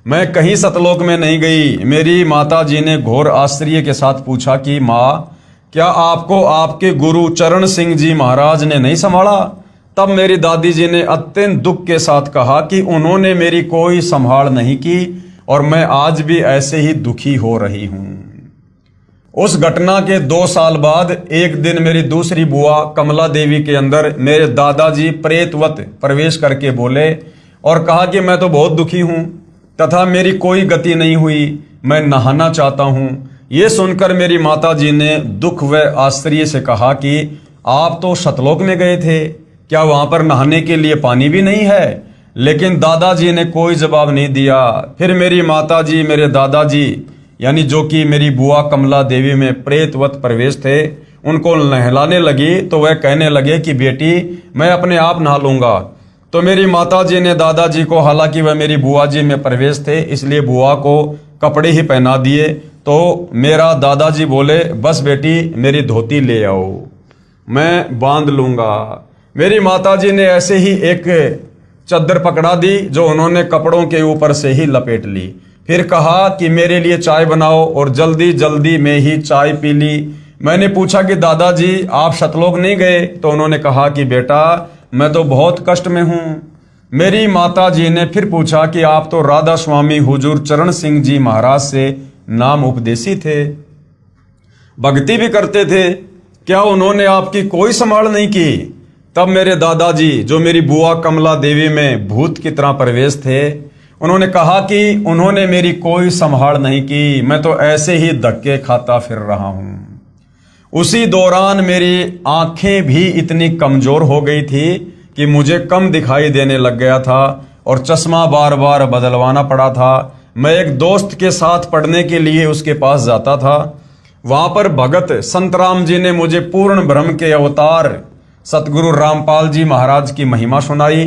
मैं कहीं सतलोक में नहीं गई। मेरी माता जी ने घोर आश्चर्य के साथ पूछा कि माँ, क्या आपको आपके गुरु चरण सिंह जी महाराज ने नहीं संभाला? तब मेरी दादी जी ने अत्यंत दुख के साथ कहा कि उन्होंने मेरी कोई संभाल नहीं की और मैं आज भी ऐसे ही दुखी हो रही हूं। उस घटना के 2 साल बाद एक दिन मेरी दूसरी बुआ कमला देवी के अंदर मेरे दादाजी प्रेतवत प्रवेश करके बोले और कहा कि मैं तो बहुत दुखी हूं तथा मेरी कोई गति नहीं हुई, मैं नहाना चाहता हूं। यह सुनकर मेरी माता जी ने दुख व आश्चर्य से कहा कि आप तो सतलोक में गए थे, क्या वहां पर नहाने के लिए पानी भी नहीं है? लेकिन दादाजी ने कोई जवाब नहीं दिया। फिर मेरी माता जी मेरे दादाजी यानी जो कि मेरी बुआ कमला देवी में प्रेतवत प्रवेश थे, उनको नहलाने लगी तो वह कहने लगे कि बेटी, मैं अपने आप नहा लूंगा। तो मेरी माता जी ने दादाजी को, हालांकि वह मेरी बुआ जी में प्रवेश थे, इसलिए बुआ को कपड़े ही पहना दिए। तो मेरा दादाजी बोले, बस बेटी मेरी धोती ले आओ, मैं बांध लूंगा। मेरी माता जी ने ऐसे ही एक चद्दर पकड़ा दी जो उन्होंने कपड़ों के ऊपर से ही लपेट ली। फिर कहा कि मेरे लिए चाय बनाओ और जल्दी जल्दी में ही चाय पी ली। मैंने पूछा कि दादाजी आप सतलोक नहीं गए? तो उन्होंने कहा कि बेटा, मैं तो बहुत कष्ट में हूं। मेरी माता जी ने फिर पूछा कि आप तो राधा स्वामी हुजूर चरण सिंह जी महाराज से नाम उपदेशी थे, भक्ति भी करते थे, क्या उन्होंने आपकी कोई संभाल नहीं की? तब मेरे दादाजी जो मेरी बुआ कमला देवी में भूत की तरह प्रवेश थे, उन्होंने कहा कि उन्होंने मेरी कोई संभाल नहीं की, मैं तो ऐसे ही धक्के खाता फिर रहा हूं। उसी दौरान मेरी आंखें भी इतनी कमजोर हो गई थी कि मुझे कम दिखाई देने लग गया था और चश्मा बार बार बदलवाना पड़ा था। मैं एक दोस्त के साथ पढ़ने के लिए उसके पास जाता था। वहां पर भगत संतराम जी ने मुझे पूर्ण ब्रह्म के अवतार सतगुरु रामपाल जी महाराज की महिमा सुनाई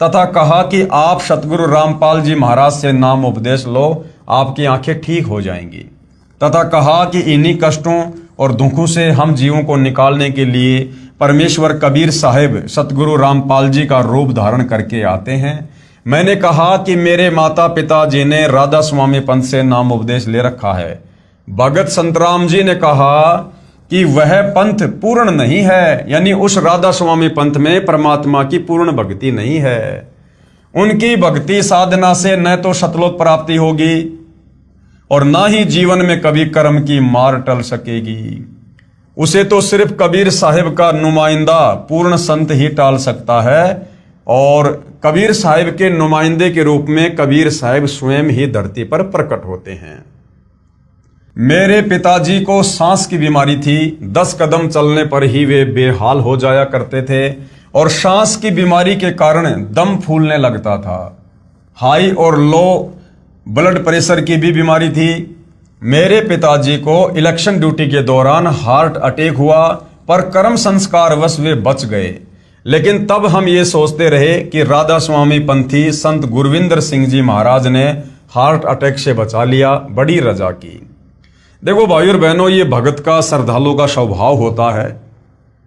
तथा कहा कि आप सतगुरु रामपाल जी महाराज से नाम उपदेश लो, आपकी आंखें ठीक हो जाएंगी। तथा कहा कि इन्हीं कष्टों और दुखों से हम जीवों को निकालने के लिए परमेश्वर कबीर साहिब सतगुरु रामपाल जी का रूप धारण करके आते हैं। मैंने कहा कि मेरे माता पिता जी ने राधा स्वामी पंथ से नाम उपदेश ले रखा है। भगत संतराम जी ने कहा कि वह पंथ पूर्ण नहीं है, यानी उस राधा स्वामी पंथ में परमात्मा की पूर्ण भक्ति नहीं है। उनकी भक्ति साधना से न तो सतलोक प्राप्ति होगी और ना ही जीवन में कभी कर्म की मार टल सकेगी। उसे तो सिर्फ कबीर साहिब का नुमाइंदा पूर्ण संत ही टाल सकता है और कबीर साहिब के नुमाइंदे के रूप में कबीर साहिब स्वयं ही धरती पर प्रकट होते हैं। मेरे पिताजी को सांस की बीमारी थी। 10 कदम चलने पर ही वे बेहाल हो जाया करते थे और सांस की बीमारी के कारण दम फूलने लगता था। हाई और लो ब्लड प्रेशर की भी बीमारी थी। मेरे पिताजी को इलेक्शन ड्यूटी के दौरान हार्ट अटैक हुआ, पर कर्म संस्कारवश वे बच गए। लेकिन तब हम ये सोचते रहे कि राधा स्वामी पंथी संत गुरविंदर सिंह जी महाराज ने हार्ट अटैक से बचा लिया। बड़ी रजा की। देखो भाइयों और बहनों, ये भगत का, श्रद्धालु का स्वभाव होता है।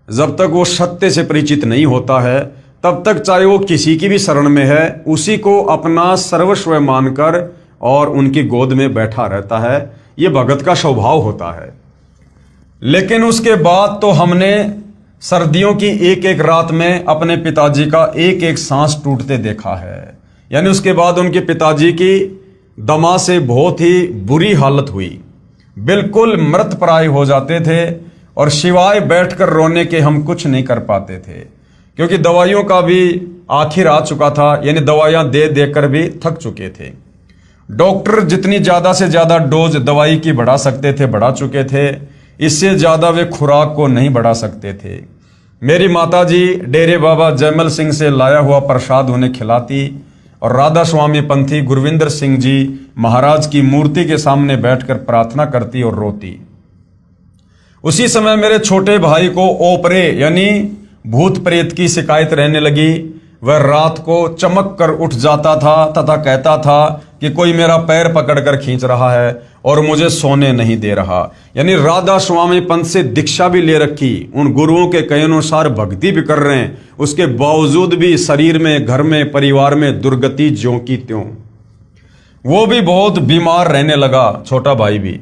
जब तक वो सत्य से परिचित नहीं होता है, तब तक चाहे वो किसी की भी शरण में है, उसी को अपना सर्वस्व मानकर और उनकी गोद में बैठा रहता है। ये भगत का स्वभाव होता है। लेकिन उसके बाद तो हमने सर्दियों की एक एक रात में अपने पिताजी का एक एक सांस टूटते देखा है। यानी उसके बाद उनके पिताजी की दमा से बहुत ही बुरी हालत हुई, बिल्कुल मृतप्राय हो जाते थे और सिवाय बैठकर रोने के हम कुछ नहीं कर पाते थे, क्योंकि दवाइयों का भी आखिर आ चुका था। यानी दवाइयां दे देकर भी थक चुके थे। डॉक्टर जितनी ज्यादा से ज्यादा डोज दवाई की बढ़ा सकते थे बढ़ा चुके थे, इससे ज्यादा वे खुराक को नहीं बढ़ा सकते थे। मेरी माताजी डेरे बाबा जयमल सिंह से लाया हुआ प्रसाद उन्हें खिलाती और राधा स्वामी पंथी गुरविंदर सिंह जी महाराज की मूर्ति के सामने बैठकर प्रार्थना करती और रोती। उसी समय मेरे छोटे भाई को ओपरे यानी भूत प्रेत की शिकायत रहने लगी। वह रात को चमक कर उठ जाता था तथा कहता था कि कोई मेरा पैर पकड़कर खींच रहा है और मुझे सोने नहीं दे रहा। यानी राधा स्वामी पंथ से दीक्षा भी ले रखी, उन गुरुओं के कहे अनुसार भक्ति भी कर रहे हैं, उसके बावजूद भी शरीर में, घर में, परिवार में दुर्गति ज्यों की त्यों। वो भी बहुत बीमार रहने लगा, छोटा भाई भी।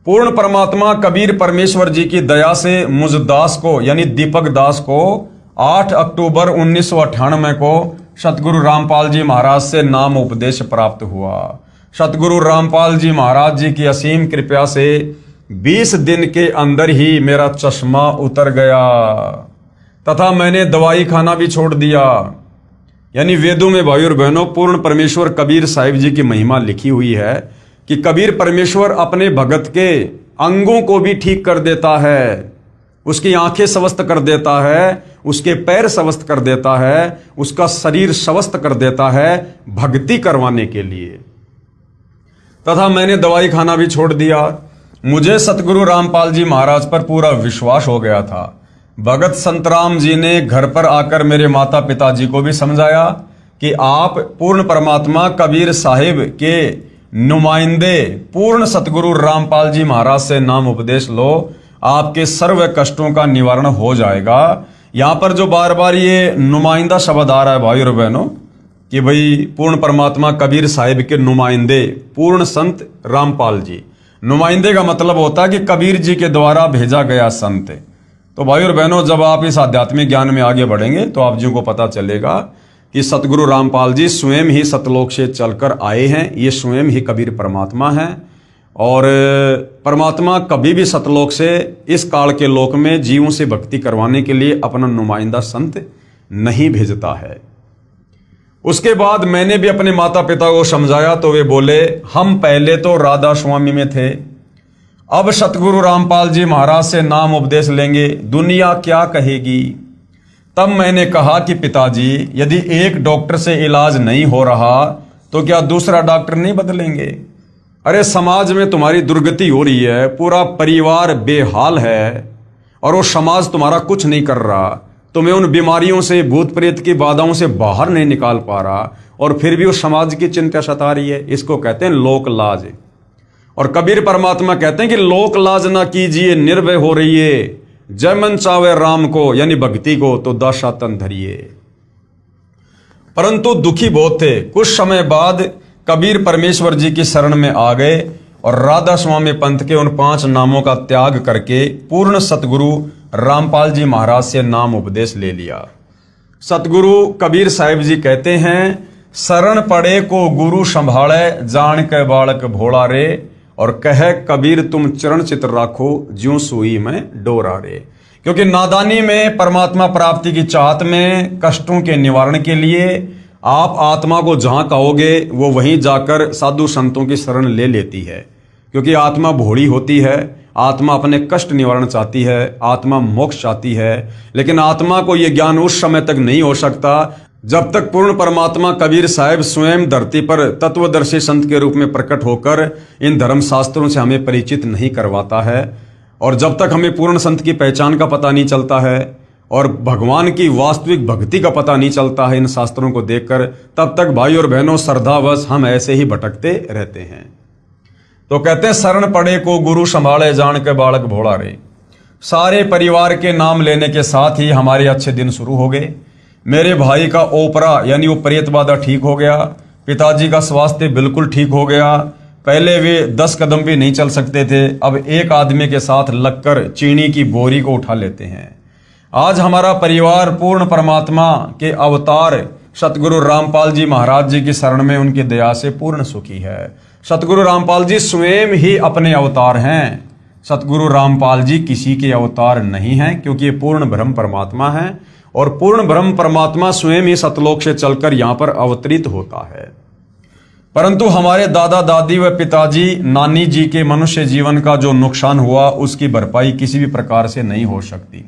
पूर्ण परमात्मा कबीर परमेश्वर जी की दया से मुझ दास को यानी दीपक दास को 8 अक्टूबर 1998 को सतगुरु रामपाल जी महाराज से नाम उपदेश प्राप्त हुआ। सतगुरु रामपाल जी महाराज जी की असीम कृपा से 20 दिन के अंदर ही मेरा चश्मा उतर गया तथा मैंने दवाई खाना भी छोड़ दिया। यानी वेदों में भाइयों और बहनों पूर्ण परमेश्वर कबीर साहिब जी की महिमा लिखी हुई है कि कबीर परमेश्वर अपने भगत के अंगों को भी ठीक कर देता है, उसकी आंखें स्वस्थ कर देता है, उसके पैर स्वस्थ कर देता है, उसका शरीर स्वस्थ कर देता है भक्ति करवाने के लिए। तथा मैंने दवाई खाना भी छोड़ दिया। मुझे सतगुरु रामपाल जी महाराज पर पूरा विश्वास हो गया था। भगत संतराम जी ने घर पर आकर मेरे माता पिताजी को भी समझाया कि आप पूर्ण परमात्मा कबीर साहिब के नुमाइंदे पूर्ण सतगुरु रामपाल जी महाराज से नाम उपदेश लो, आपके सर्व कष्टों का निवारण हो जाएगा। यहां पर जो बार बार ये नुमाइंदा शब्द आ रहा है भाई और बहनों कि भाई पूर्ण परमात्मा कबीर साहिब के नुमाइंदे पूर्ण संत रामपाल जी, नुमाइंदे का मतलब होता है कि कबीर जी के द्वारा भेजा गया संत। तो भाई और बहनों, जब आप इस आध्यात्मिक ज्ञान में आगे बढ़ेंगे तो आप जी को पता चलेगा कि सतगुरु रामपाल जी स्वयं ही सतलोक से चलकर आए हैं। ये स्वयं ही कबीर परमात्मा हैं और परमात्मा कभी भी सतलोक से इस काल के लोक में जीवों से भक्ति करवाने के लिए अपना नुमाइंदा संत नहीं भेजता है। उसके बाद मैंने भी अपने माता पिता को समझाया तो वे बोले, हम पहले तो राधा स्वामी में थे, अब सतगुरु रामपाल जी महाराज से नाम उपदेश लेंगे, दुनिया क्या कहेगी। तब मैंने कहा कि पिताजी, यदि एक डॉक्टर से इलाज नहीं हो रहा तो क्या दूसरा डॉक्टर नहीं बदलेंगे? अरे समाज में तुम्हारी दुर्गति हो रही है, पूरा परिवार बेहाल है और वो समाज तुम्हारा कुछ नहीं कर रहा, तुम्हें उन बीमारियों से, भूत प्रेत की बाधाओं से बाहर नहीं निकाल पा रहा और फिर भी उस समाज की चिंता सता रही है। इसको कहते हैं लोक लाज। और कबीर परमात्मा कहते हैं कि लोक लाज ना कीजिए, निर्भय हो रहिए, जय मन चावे राम को यानी भक्ति को तो दशा तन धरिए। परंतु दुखी बहुत थे। कुछ समय बाद कबीर परमेश्वर जी की शरण में आ गए और राधा स्वामी पंथ के उन 5 नामों का त्याग करके पूर्ण सतगुरु रामपाल जी महाराज से नाम उपदेश ले लिया। सतगुरु कबीर साहिब जी कहते हैं, शरण पड़े को गुरु संभाले, जान के बालक भोला रे, और कहे कबीर तुम चरण चित्र राखो, ज्यों सुई में डोरा रे। क्योंकि नादानी में परमात्मा प्राप्ति की चाहत में कष्टों के निवारण के लिए आप आत्मा को जहां कहोगे वो वहीं जाकर साधु संतों की शरण ले लेती है, क्योंकि आत्मा भोली होती है, आत्मा अपने कष्ट निवारण चाहती है, आत्मा मोक्ष चाहती है। लेकिन आत्मा को यह ज्ञान उस समय तक नहीं हो सकता जब तक पूर्ण परमात्मा कबीर साहब स्वयं धरती पर तत्वदर्शी संत के रूप में प्रकट होकर इन धर्म शास्त्रों से हमें परिचित नहीं करवाता है। और जब तक हमें पूर्ण संत की पहचान का पता नहीं चलता है और भगवान की वास्तविक भक्ति का पता नहीं चलता है इन शास्त्रों को देखकर, तब तक भाई और बहनों श्रद्धावश हम ऐसे ही भटकते रहते हैं। तो कहते हैं शरण पड़े को गुरु संभाले जान के बालक भोला रे। सारे परिवार के नाम लेने के साथ ही हमारे अच्छे दिन शुरू हो गए। मेरे भाई का ओपरा यानी वो प्रेत बाधा ठीक हो गया, पिताजी का स्वास्थ्य बिल्कुल ठीक हो गया। पहले वे 10 कदम भी नहीं चल सकते थे, अब एक आदमी के साथ लगकर चीनी की बोरी को उठा लेते हैं। आज हमारा परिवार पूर्ण परमात्मा के अवतार सतगुरु रामपाल जी महाराज जी की शरण में उनकी दया से पूर्ण सुखी है। सतगुरु रामपाल जी स्वयं ही अपने अवतार हैं। सतगुरु रामपाल जी किसी के अवतार नहीं हैं, क्योंकि ये पूर्ण ब्रह्म परमात्मा है और पूर्ण ब्रह्म परमात्मा स्वयं ही सतलोक से चलकर यहां पर अवतरित होता है। परंतु हमारे दादा दादी व पिताजी नानी जी के मनुष्य जीवन का जो नुकसान हुआ उसकी भरपाई किसी भी प्रकार से नहीं हो सकती।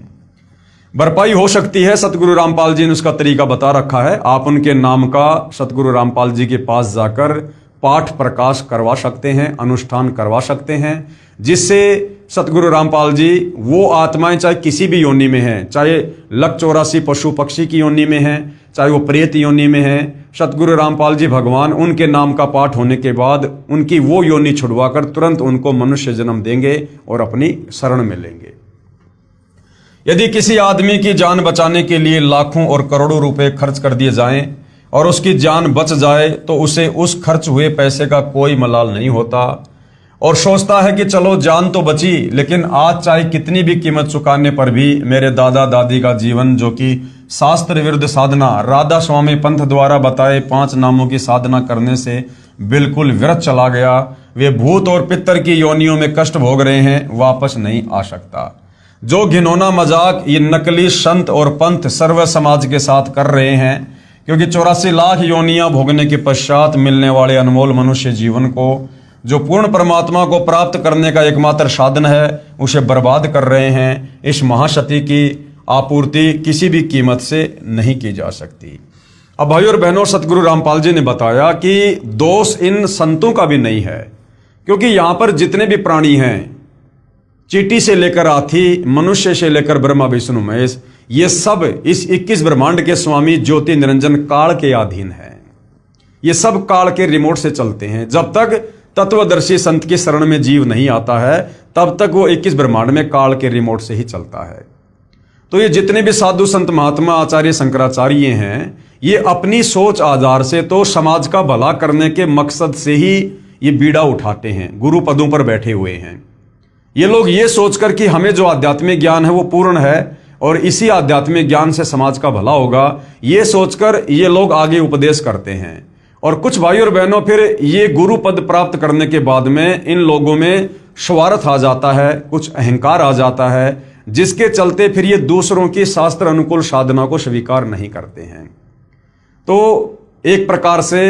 भरपाई हो सकती है, सतगुरु रामपाल जी ने उसका तरीका बता रखा है। आप उनके नाम का सतगुरु रामपाल जी के पास जाकर पाठ प्रकाश करवा सकते हैं, अनुष्ठान करवा सकते हैं, जिससे सतगुरु रामपाल जी वो आत्माएं चाहे किसी भी योनि में हैं, चाहे लक 84 पशु पक्षी की योनि में हैं, चाहे वो प्रेत योनि में हैं, सतगुरु रामपाल जी भगवान उनके नाम का पाठ होने के बाद उनकी वो योनि छुड़वाकर तुरंत उनको मनुष्य जन्म देंगे और अपनी शरण में लेंगे। यदि किसी आदमी की जान बचाने के लिए लाखों और करोड़ों रुपए खर्च कर दिए जाएं और उसकी जान बच जाए तो उसे उस खर्च हुए पैसे का कोई मलाल नहीं होता और सोचता है कि चलो जान तो बची, लेकिन आज चाहे कितनी भी कीमत चुकाने पर भी मेरे दादा दादी का जीवन, जो कि शास्त्र विरुद्ध साधना राधा स्वामी पंथ द्वारा बताए 5 नामों की साधना करने से बिल्कुल व्यर्थ चला गया। वे भूत और पितर की योनियों में कष्ट भोग रहे हैं, वापस नहीं आ सकता। जो घिनौना मजाक ये नकली संत और पंथ सर्व समाज के साथ कर रहे हैं, क्योंकि 84 लाख योनियां भोगने के पश्चात मिलने वाले अनमोल मनुष्य जीवन को, जो पूर्ण परमात्मा को प्राप्त करने का एकमात्र साधन है, उसे बर्बाद कर रहे हैं। इस महाशक्ति की आपूर्ति किसी भी कीमत से नहीं की जा सकती। अब भाई और बहनों, सतगुरु रामपाल जी ने बताया कि दोष इन संतों का भी नहीं है, क्योंकि यहां पर जितने भी प्राणी हैं, चींटी से लेकर हाथी, मनुष्य से लेकर ब्रह्मा विष्णु महेश, ये सब इस 21 ब्रह्मांड के स्वामी ज्योति निरंजन काल के अधीन है। ये सब काल के रिमोट से चलते हैं। जब तक तत्वदर्शी संत की शरण में जीव नहीं आता है, तब तक वो 21 ब्रह्मांड में काल के रिमोट से ही चलता है। तो ये जितने भी साधु संत महात्मा आचार्य शंकराचार्य हैं, ये अपनी सोच आधार से तो समाज का भला करने के मकसद से ही ये बीड़ा उठाते हैं, गुरु पदों पर बैठे हुए हैं। ये लोग ये सोचकर कि हमें जो आध्यात्मिक ज्ञान है वो पूर्ण है और इसी आध्यात्मिक ज्ञान से समाज का भला होगा, ये सोचकर ये लोग आगे उपदेश करते हैं। और कुछ भाई और बहनों, फिर ये गुरु पद प्राप्त करने के बाद में इन लोगों में स्वार्थ आ जाता है, कुछ अहंकार आ जाता है, जिसके चलते फिर ये दूसरों की शास्त्र अनुकूल साधना को स्वीकार नहीं करते हैं। तो एक प्रकार से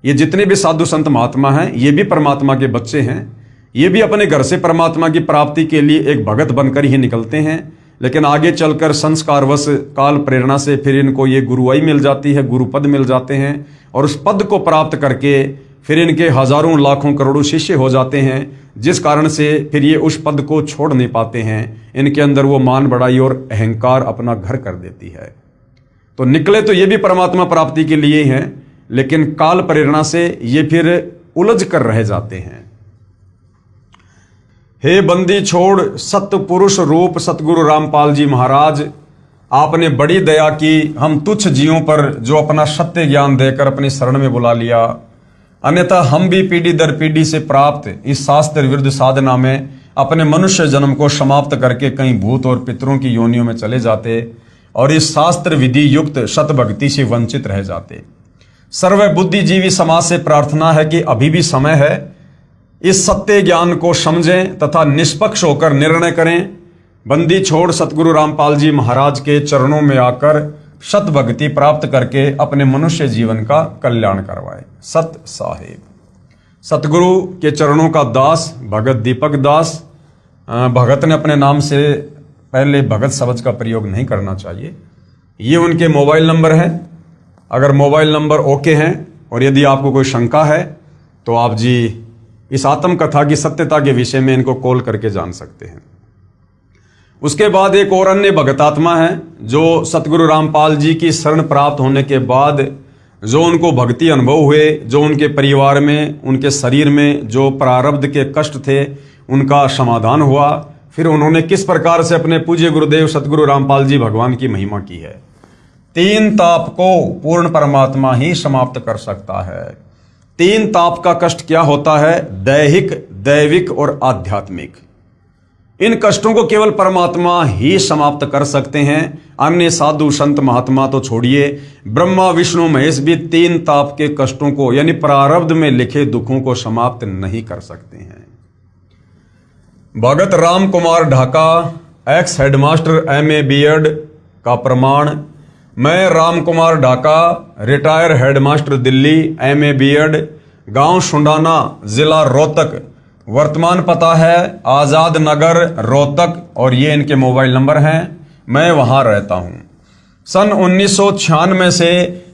ये जितने भी साधु संत महात्मा हैं, ये भी परमात्मा के बच्चे हैं। ये भी अपने घर से परमात्मा की प्राप्ति के लिए एक भगत बनकर ही निकलते हैं, लेकिन आगे चलकर संस्कारवश काल प्रेरणा से फिर इनको ये गुरुआई मिल जाती है, गुरुपद मिल जाते हैं और उस पद को प्राप्त करके फिर इनके हजारों लाखों करोड़ों शिष्य हो जाते हैं, जिस कारण से फिर ये उस पद को छोड़ नहीं पाते हैं। इनके अंदर वो मान बढ़ाई और अहंकार अपना घर कर देती है। तो निकले तो ये भी परमात्मा प्राप्ति के लिए हैं, लेकिन काल प्रेरणा से ये फिर उलझ कर रह जाते हैं। हे बंदी छोड़ सत्य पुरुष रूप सतगुरु रामपाल जी महाराज, आपने बड़ी दया की हम तुच्छ जीवों पर, जो अपना सत्य ज्ञान देकर अपनी शरण में बुला लिया। अन्यथा हम भी पीढ़ी दर पीढ़ी से प्राप्त इस शास्त्र विरुद्ध साधना में अपने मनुष्य जन्म को समाप्त करके कहीं भूत और पितरों की योनियों में चले जाते और इस शास्त्र विधि युक्त सत भक्ति से वंचित रह जाते। सर्व बुद्धिजीवी समाज से प्रार्थना है कि अभी भी समय है, इस सत्य ज्ञान को समझें तथा निष्पक्ष होकर निर्णय करें। बंदी छोड़ सतगुरु रामपाल जी महाराज के चरणों में आकर सत भक्ति प्राप्त करके अपने मनुष्य जीवन का कल्याण करवाए। सत साहिब। सतगुरु के चरणों का दास भगत दीपक दास। भगत ने अपने नाम से पहले भगत शब्द का प्रयोग नहीं करना चाहिए। ये उनके मोबाइल नंबर है। अगर मोबाइल नंबर ओके हैं और यदि आपको कोई शंका है तो आप जी इस आत्मकथा की सत्यता के विषय में इनको कॉल करके जान सकते हैं। उसके बाद एक और अन्य भगतात्मा है जो सतगुरु रामपाल जी की शरण प्राप्त होने के बाद जो उनको भक्ति अनुभव हुए, जो उनके परिवार में, उनके शरीर में जो प्रारब्ध के कष्ट थे उनका समाधान हुआ। फिर उन्होंने किस प्रकार से अपने पूज्य गुरुदेव सतगुरु रामपाल जी भगवान की महिमा की है। 3 ताप को पूर्ण परमात्मा ही समाप्त कर सकता है। 3 ताप का कष्ट क्या होता है? दैहिक, दैविक और आध्यात्मिक। इन कष्टों को केवल परमात्मा ही समाप्त कर सकते हैं। अन्य साधु संत महात्मा तो छोड़िए, ब्रह्मा विष्णु महेश भी 3 ताप के कष्टों को यानी प्रारब्ध में लिखे दुखों को समाप्त नहीं कर सकते हैं। Bhagat Ram Kumar Dhaka, ex headmaster MA B.Ed का प्रमाण। मैं Ram Kumar Dhaka, retire headmaster Delhi, MA B.Ed, गांव सुंडाना, जिला रोहतक। वर्तमान पता है आजाद नगर रोहतक और ये इनके मोबाइल नंबर हैं। मैं वहां रहता हूं। सन 1996 से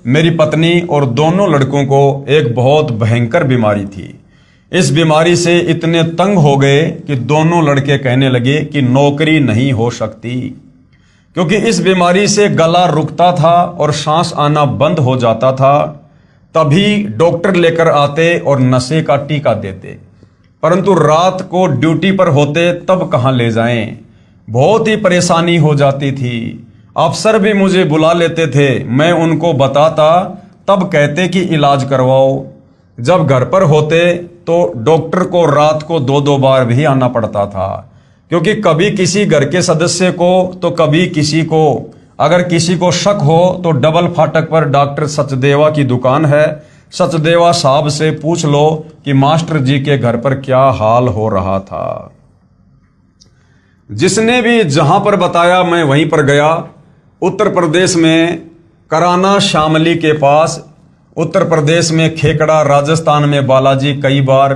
मेरी पत्नी और दोनों लड़कों को एक बहुत भयंकर बीमारी थी। इस बीमारी से इतने तंग हो गए कि दोनों लड़के कहने लगे कि नौकरी नहीं हो सकती, क्योंकि इस बीमारी से गला रुकता था और सांस आना बंद हो जाता था। तभी डॉक्टर लेकर आते और नशे का टीका देते, परंतु रात को ड्यूटी पर होते तब कहां ले जाएं। बहुत ही परेशानी हो जाती थी। अफसर भी मुझे बुला लेते थे, मैं उनको बताता तब कहते कि इलाज करवाओ। जब घर पर होते तो डॉक्टर को रात को 2-2 बार भी आना पड़ता था, क्योंकि कभी किसी घर के सदस्य को तो कभी किसी को। अगर किसी को शक हो तो डबल फाटक पर डॉक्टर सचदेवा की दुकान है, सचदेवा साहब से पूछ लो कि मास्टर जी के घर पर क्या हाल हो रहा था। जिसने भी जहां पर बताया मैं वहीं पर गया। उत्तर प्रदेश में कराना शामली के पास, उत्तर प्रदेश में खेकड़ा, राजस्थान में बालाजी कई बार,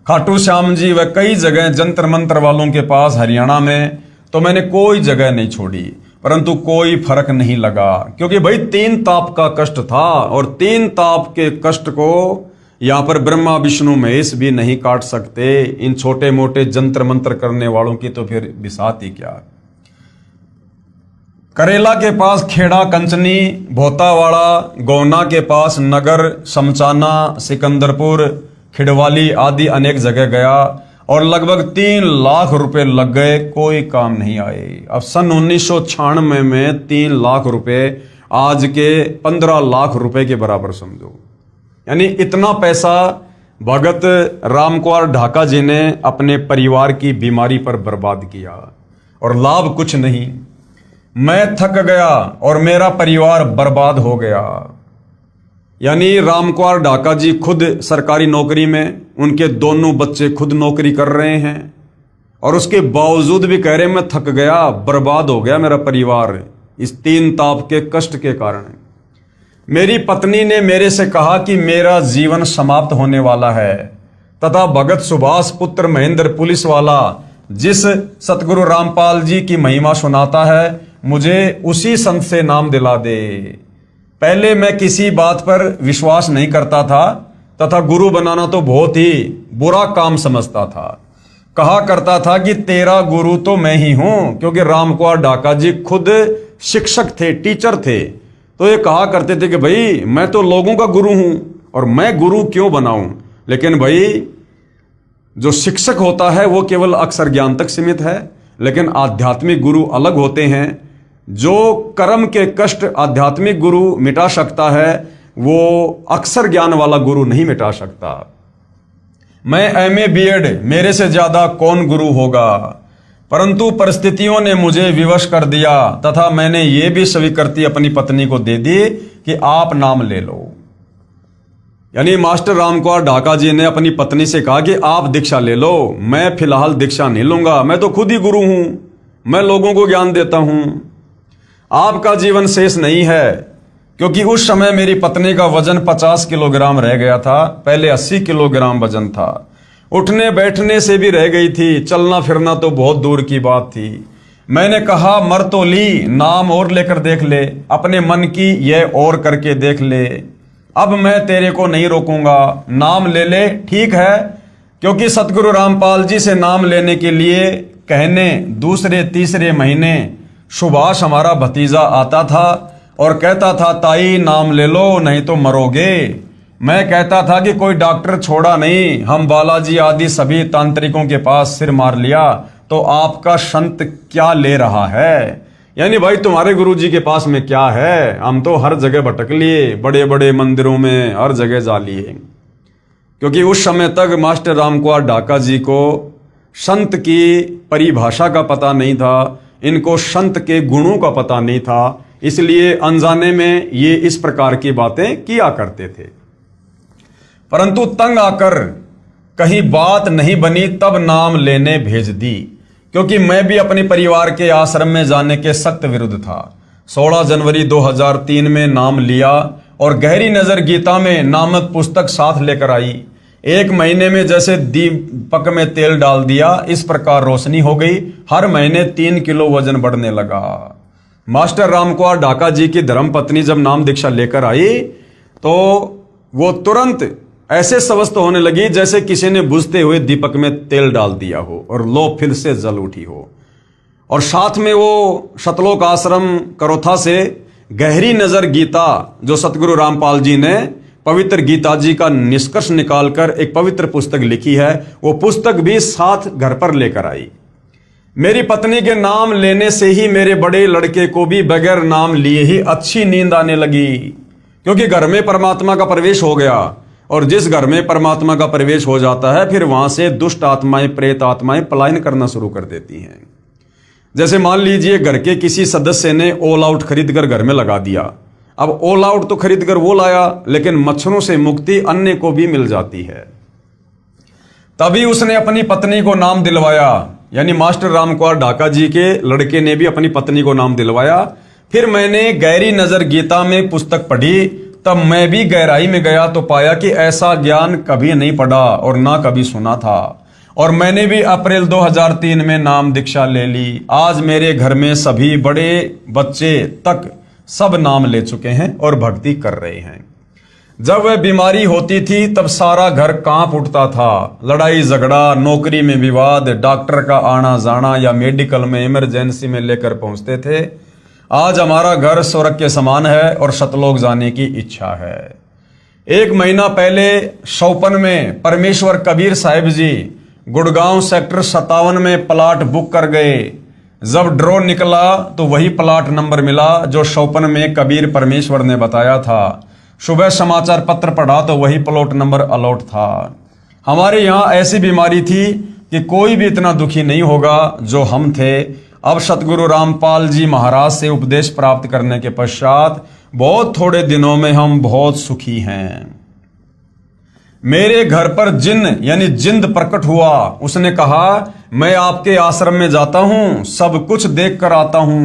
खाटू श्याम जी व कई जगह जंतर मंत्र वालों के पास हरियाणा में, तो मैंने कोई जगह नहीं छोड़ी, परंतु कोई फर्क नहीं लगा, क्योंकि भाई 3 ताप का कष्ट था और 3 ताप के कष्ट को यहां पर ब्रह्मा विष्णु महेश भी नहीं काट सकते। इन छोटे मोटे जंतर मंत्र करने वालों की तो फिर बिसात ही क्या। करेला के पास खेड़ा, कंचनी, भोतावाड़ा, गोना के पास नगर, समचाना, सिकंदरपुर, खिड़वाली आदि अनेक जगह गया और लगभग 3 लाख रुपए लग गए, कोई काम नहीं आए। अब सन 1996 में 3 लाख रुपए आज के 15 लाख रुपए के बराबर समझो। यानी इतना पैसा भगत रामकुमार ढाका जी ने अपने परिवार की बीमारी पर बर्बाद किया और लाभ कुछ नहीं। मैं थक गया और मेरा परिवार बर्बाद हो गया। यानी रामकुमार ढाका जी खुद सरकारी नौकरी में, उनके दोनों बच्चे खुद नौकरी कर रहे हैं और उसके बावजूद भी कह रहे मैं थक गया, बर्बाद हो गया मेरा परिवार इस 3 ताप के कष्ट के कारण। मेरी पत्नी ने मेरे से कहा कि मेरा जीवन समाप्त होने वाला है, तथा भगत सुभाष पुत्र महेंद्र पुलिस वाला जिस सतगुरु रामपाल जी की महिमा सुनाता है, मुझे उसी संत से नाम दिला दे। पहले मैं किसी बात पर विश्वास नहीं करता था तथा गुरु बनाना तो बहुत ही बुरा काम समझता था। कहा करता था कि तेरा गुरु तो मैं ही हूं, क्योंकि रामकुमार ढाका जी खुद शिक्षक थे, टीचर थे। तो ये कहा करते थे कि भाई मैं तो लोगों का गुरु हूं और मैं गुरु क्यों बनाऊं। लेकिन भाई जो शिक्षक होता है वो केवल अक्षर ज्ञान तक सीमित है, लेकिन आध्यात्मिक गुरु अलग होते हैं। जो कर्म के कष्ट आध्यात्मिक गुरु मिटा सकता है, वो अक्षर ज्ञान वाला गुरु नहीं मिटा सकता। मैं MA B.Ed, मेरे से ज्यादा कौन गुरु होगा, परंतु परिस्थितियों ने मुझे विवश कर दिया तथा मैंने ये भी स्वीकृति अपनी पत्नी को दे दी कि आप नाम ले लो। यानी मास्टर रामकुमार ढाका जी ने अपनी पत्नी से कहा कि आप दीक्षा ले लो, मैं फिलहाल दीक्षा नहीं लूंगा, मैं तो खुद ही गुरु हूं, मैं लोगों को ज्ञान देता हूं। आपका जीवन शेष नहीं है, क्योंकि उस समय मेरी पत्नी का वजन 50 किलोग्राम रह गया था। पहले 80 किलोग्राम वजन था। उठने बैठने से भी रह गई थी, चलना फिरना तो बहुत दूर की बात थी। मैंने कहा मर तो ली, नाम और लेकर देख ले, अपने मन की यह और करके देख ले। अब मैं तेरे को नहीं रोकूंगा, नाम ले ले, ठीक है। क्योंकि सतगुरु रामपाल जी से नाम लेने के लिए कहने दूसरे तीसरे महीने सुभाष हमारा भतीजा आता था और कहता था ताई नाम ले लो नहीं तो मरोगे। मैं कहता था कि कोई डॉक्टर छोड़ा नहीं, हम बालाजी आदि सभी तांत्रिकों के पास सिर मार लिया, तो आपका संत क्या ले रहा है? यानी भाई तुम्हारे गुरुजी के पास में क्या है? हम तो हर जगह भटक लिए, बड़े बड़े मंदिरों में हर जगह जा लिए। क्योंकि उस समय तक मास्टर रामकुमार ढाका जी को संत की परिभाषा का पता नहीं था, इनको संत के गुणों का पता नहीं था, इसलिए अनजाने में ये इस प्रकार की बातें किया करते थे। परंतु तंग आकर कहीं बात नहीं बनी, तब नाम लेने भेज दी। क्योंकि मैं भी अपने परिवार के आश्रम में जाने के सख्त विरुद्ध था। 16 जनवरी 2003 में नाम लिया और गहरी नजर गीता में नामक पुस्तक साथ लेकर आई। 1 महीने में जैसे दीपक में तेल डाल दिया, इस प्रकार रोशनी हो गई। हर महीने 3 किलो वजन बढ़ने लगा। मास्टर रामकुमार ढाका जी की धर्मपत्नी जब नाम दीक्षा लेकर आई तो वो तुरंत ऐसे स्वस्थ होने लगी जैसे किसी ने बुझते हुए दीपक में तेल डाल दिया हो और लो फिर से जल उठी हो। और साथ में वो सतलोक आश्रम करोथा से गहरी नजर गीता, जो सतगुरु रामपाल जी ने पवित्र गीता जी का निष्कर्ष निकालकर एक पवित्र पुस्तक लिखी है, वो पुस्तक भी साथ घर पर लेकर आई। मेरी पत्नी के नाम लेने से ही मेरे बड़े लड़के को भी बगैर नाम लिए ही अच्छी नींद आने लगी। क्योंकि घर में परमात्मा का प्रवेश हो गया, और जिस घर में परमात्मा का प्रवेश हो जाता है फिर वहां से दुष्ट आत्माएं, प्रेत आत्माएं पलायन करना शुरू कर देती हैं। जैसे मान लीजिए घर के किसी सदस्य ने ऑल आउट खरीद कर घर में लगा दिया। अब ऑल आउट तो खरीद कर वो लाया, लेकिन मच्छरों से मुक्ति अन्य को भी मिल जाती है। तभी उसने अपनी पत्नी को नाम दिलवाया, यानी मास्टर रामकुमार ढाका जी के लड़के ने भी अपनी पत्नी को नाम दिलवाया। फिर मैंने गहरी नजर गीता में पुस्तक पढ़ी, तब मैं भी गहराई में गया तो पाया कि ऐसा ज्ञान कभी नहीं पढ़ा और ना कभी सुना था। और मैंने भी अप्रैल 2003 में नाम दीक्षा ले ली। आज मेरे घर में सभी बड़े बच्चे तक सब नाम ले चुके हैं और भक्ति कर रहे हैं। जब वह बीमारी होती थी तब सारा घर कांप उठता था। लड़ाई झगड़ा, नौकरी में विवाद, डॉक्टर का आना जाना या मेडिकल में इमरजेंसी में लेकर पहुंचते थे। आज हमारा घर स्वर्ग के समान है और सतलोक जाने की इच्छा है। 1 महीना पहले शौपन में परमेश्वर कबीर साहिब जी गुड़गांव सेक्टर 57 में प्लाट बुक कर गए। जब ड्रॉ निकला तो वही प्लाट नंबर मिला जो शौपन में कबीर परमेश्वर ने बताया था। सुबह समाचार पत्र पढ़ा तो वही प्लॉट नंबर अलॉट था। हमारे यहाँ ऐसी बीमारी थी कि कोई भी इतना दुखी नहीं होगा जो हम थे। अब सतगुरु रामपाल जी महाराज से उपदेश प्राप्त करने के पश्चात बहुत थोड़े दिनों में हम बहुत सुखी हैं। मेरे घर पर जिन यानी जिंद प्रकट हुआ। उसने कहा मैं आपके आश्रम में जाता हूं, सब कुछ देख कर आता हूं,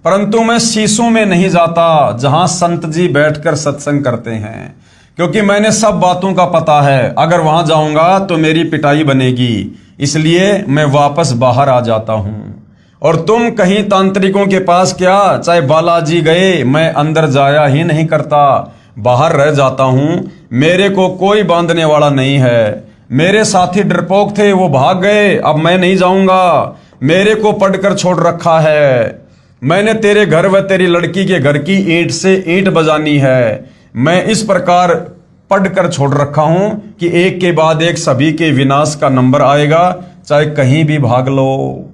परंतु मैं शीशों में नहीं जाता जहां संत जी बैठकर सत्संग करते हैं, क्योंकि मैंने सब बातों का पता है। अगर वहां जाऊंगा तो मेरी पिटाई बनेगी, इसलिए मैं वापस बाहर आ जाता हूं। और तुम कहीं तांत्रिकों के पास क्या, चाहे बालाजी गए, मैं अंदर जाया ही नहीं करता, बाहर रह जाता हूं। मेरे को कोई बांधने वाला नहीं है। मेरे साथी डरपोक थे, वो भाग गए, अब मैं नहीं जाऊंगा। मेरे को पढ़कर छोड़ रखा है। मैंने तेरे घर व तेरी लड़की के घर की ईंट से ईंट बजानी है। मैं इस प्रकार पढ़कर छोड़ रखा हूं कि एक के बाद एक सभी के विनाश का नंबर आएगा, चाहे कहीं भी भाग लो।